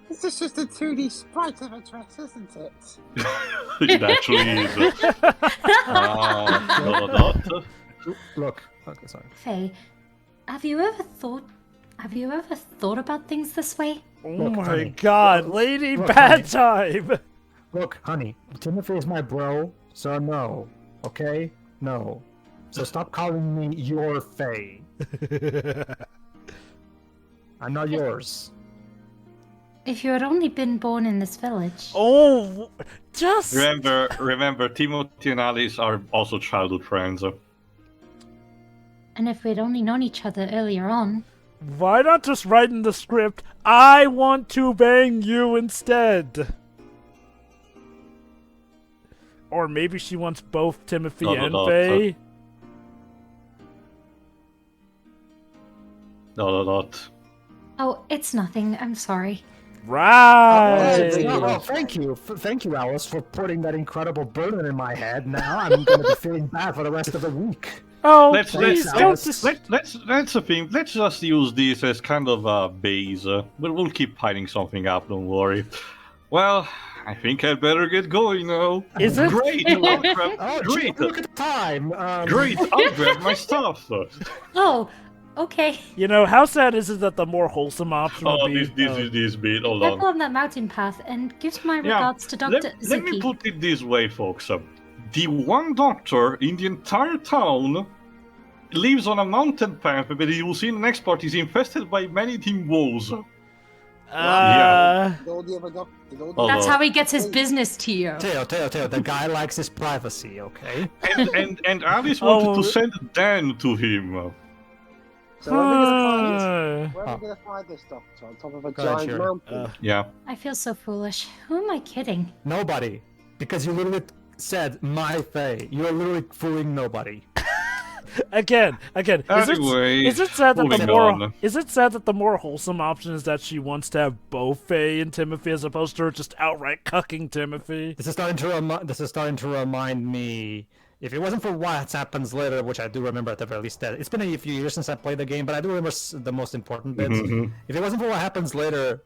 [SPEAKER 5] This is just a 2D sprite of a dress, isn't it?
[SPEAKER 1] It actually is. Not.
[SPEAKER 3] Look. Okay, sorry.
[SPEAKER 6] Fei, have you ever thought about things this way?
[SPEAKER 2] Oh
[SPEAKER 3] Look,
[SPEAKER 2] my
[SPEAKER 3] honey.
[SPEAKER 2] god, lady,
[SPEAKER 3] Look,
[SPEAKER 2] bad time!
[SPEAKER 3] Look, honey, Timothy is my bro, so no. Okay? No. So stop calling me your Faye. I'm not yours.
[SPEAKER 6] If you had only been born in this village.
[SPEAKER 2] Oh, just...
[SPEAKER 1] Remember, Timothy and Alice are also childhood friends.
[SPEAKER 6] And if we'd only known each other earlier on.
[SPEAKER 2] Why not just write in the script, I want to bang you instead? Or maybe she wants both Timothy and Faye?
[SPEAKER 1] Not.
[SPEAKER 6] Oh, it's nothing. I'm sorry.
[SPEAKER 2] Right!
[SPEAKER 3] Thank you. Thank you, Alice, for putting that incredible burden in my head. Now I'm going to be feeling bad for the rest of the week.
[SPEAKER 2] Oh,
[SPEAKER 1] That's the thing. Let's just use this as kind of a base. But we'll keep piling something up. Don't worry. Well, I think I'd better get going now.
[SPEAKER 2] Is it?
[SPEAKER 1] Great. Great.
[SPEAKER 3] Look at the time.
[SPEAKER 1] Great. I'll grab my stuff.
[SPEAKER 6] Oh, okay.
[SPEAKER 2] You know, how sad is it that the more wholesome option would be...
[SPEAKER 1] This bit. Hold
[SPEAKER 6] Careful
[SPEAKER 1] on.
[SPEAKER 6] on that mountain path, and give my regards to Dr.
[SPEAKER 1] Let me
[SPEAKER 6] Zuki.
[SPEAKER 1] put it this way, folks. The one doctor in the entire town lives on a mountain path, but you will see in the next part is infested by many dim wolves.
[SPEAKER 6] That's how he gets his business tier.
[SPEAKER 3] Teo, the guy likes his privacy, okay?
[SPEAKER 1] And Alice wanted to send Dan to him.
[SPEAKER 5] So where are we going to find this doctor? On top of a giant mountain?
[SPEAKER 1] Yeah.
[SPEAKER 6] I feel so foolish. Who am I kidding?
[SPEAKER 3] Nobody. Because you literally said, my Faye. You're literally fooling nobody.
[SPEAKER 2] Again.
[SPEAKER 1] Anyway,
[SPEAKER 2] Is it sad that
[SPEAKER 1] moving on.
[SPEAKER 2] Is it sad that the more wholesome option is that she wants to have both Faye and Timothy as opposed to her just outright cucking Timothy?
[SPEAKER 3] This is starting to remind me. If it wasn't for what happens later, which I do remember at the very least, that it's been a few years since I played the game, but I do remember the most important bits. If it wasn't for what happens later,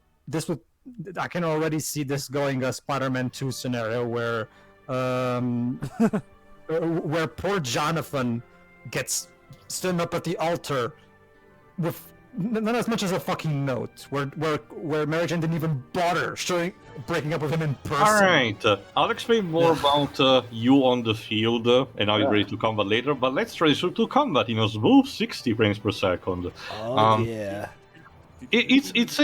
[SPEAKER 3] I can already see this going a Spider-Man 2 scenario where poor Jonathan gets stood up at the altar with not as much as a fucking note, where Mary Jane didn't even bother breaking up with him in person.
[SPEAKER 1] Alright, I'll explain more about you on the field and how you're ready to combat later, but let's transition to combat in a smooth 60 frames per second.
[SPEAKER 2] Yeah.
[SPEAKER 1] It's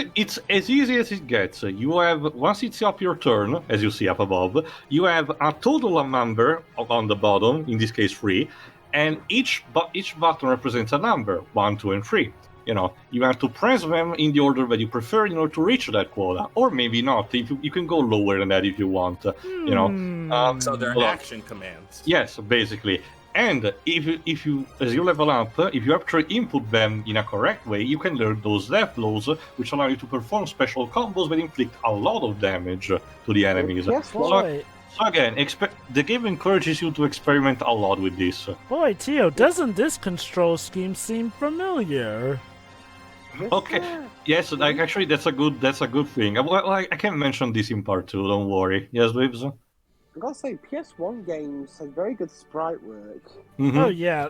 [SPEAKER 1] as easy as it gets. You have, once it's up your turn, as you see up above, you have a total number on the bottom, in this case 3, and each button represents a number, 1, 2, and 3. you have to press them in the order that you prefer in order to reach that quota, or maybe not. If you can go lower than that if you want.
[SPEAKER 9] So they're action commands.
[SPEAKER 1] Yes, basically. And if you as you level up, if you actually input them in a correct way, you can learn those death blows, which allow you to perform special combos that inflict a lot of damage to the enemies.
[SPEAKER 5] Yes,
[SPEAKER 2] Boy,
[SPEAKER 1] So again, the game encourages you to experiment a lot with this.
[SPEAKER 2] boy, Tio, doesn't this control scheme seem familiar?
[SPEAKER 1] Okay, yes, actually that's a good thing. I can mention this in part 2. Don't worry. Yes, Wibbs?
[SPEAKER 5] I gotta say, PS1 games had very good sprite work.
[SPEAKER 1] Mm-hmm.
[SPEAKER 2] Oh yeah.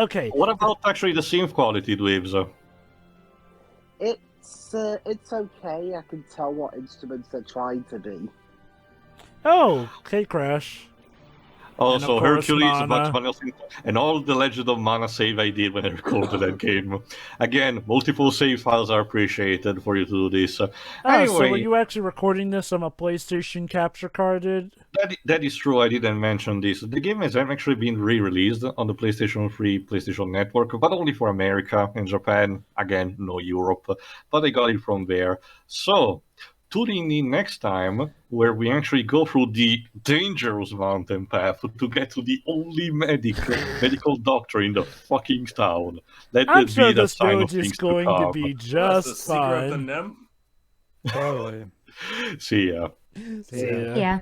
[SPEAKER 2] Okay.
[SPEAKER 1] What about actually the synth quality, Wibbs?
[SPEAKER 5] It's okay. I can tell what instruments they're trying to be.
[SPEAKER 2] Oh, K-Crash.
[SPEAKER 1] Also,
[SPEAKER 2] of course,
[SPEAKER 1] Hercules,
[SPEAKER 2] Mana.
[SPEAKER 1] Bugs Bunny, and all the Legend of Mana save I did when I recorded that game. Again, multiple save files are appreciated for you to do this.
[SPEAKER 2] So
[SPEAKER 1] Anyway,
[SPEAKER 2] were you actually recording this on a PlayStation capture carded?
[SPEAKER 1] that is true. I didn't mention this. The game has actually been re-released on the PlayStation 3, PlayStation Network, but only for America and Japan. Again, no Europe. But I got it from there. So, tune in next time, where we actually go through the dangerous mountain path to get to the only medical doctor in the fucking town. Let
[SPEAKER 2] I'm
[SPEAKER 1] it
[SPEAKER 2] sure
[SPEAKER 1] be the
[SPEAKER 2] this
[SPEAKER 1] sign of
[SPEAKER 2] village is
[SPEAKER 1] things
[SPEAKER 2] going to
[SPEAKER 1] come.
[SPEAKER 2] be
[SPEAKER 9] That's the
[SPEAKER 2] just
[SPEAKER 9] secret of the
[SPEAKER 2] fine.
[SPEAKER 9] NEM.
[SPEAKER 3] Totally.
[SPEAKER 1] See ya.
[SPEAKER 2] Yeah.
[SPEAKER 6] Yeah.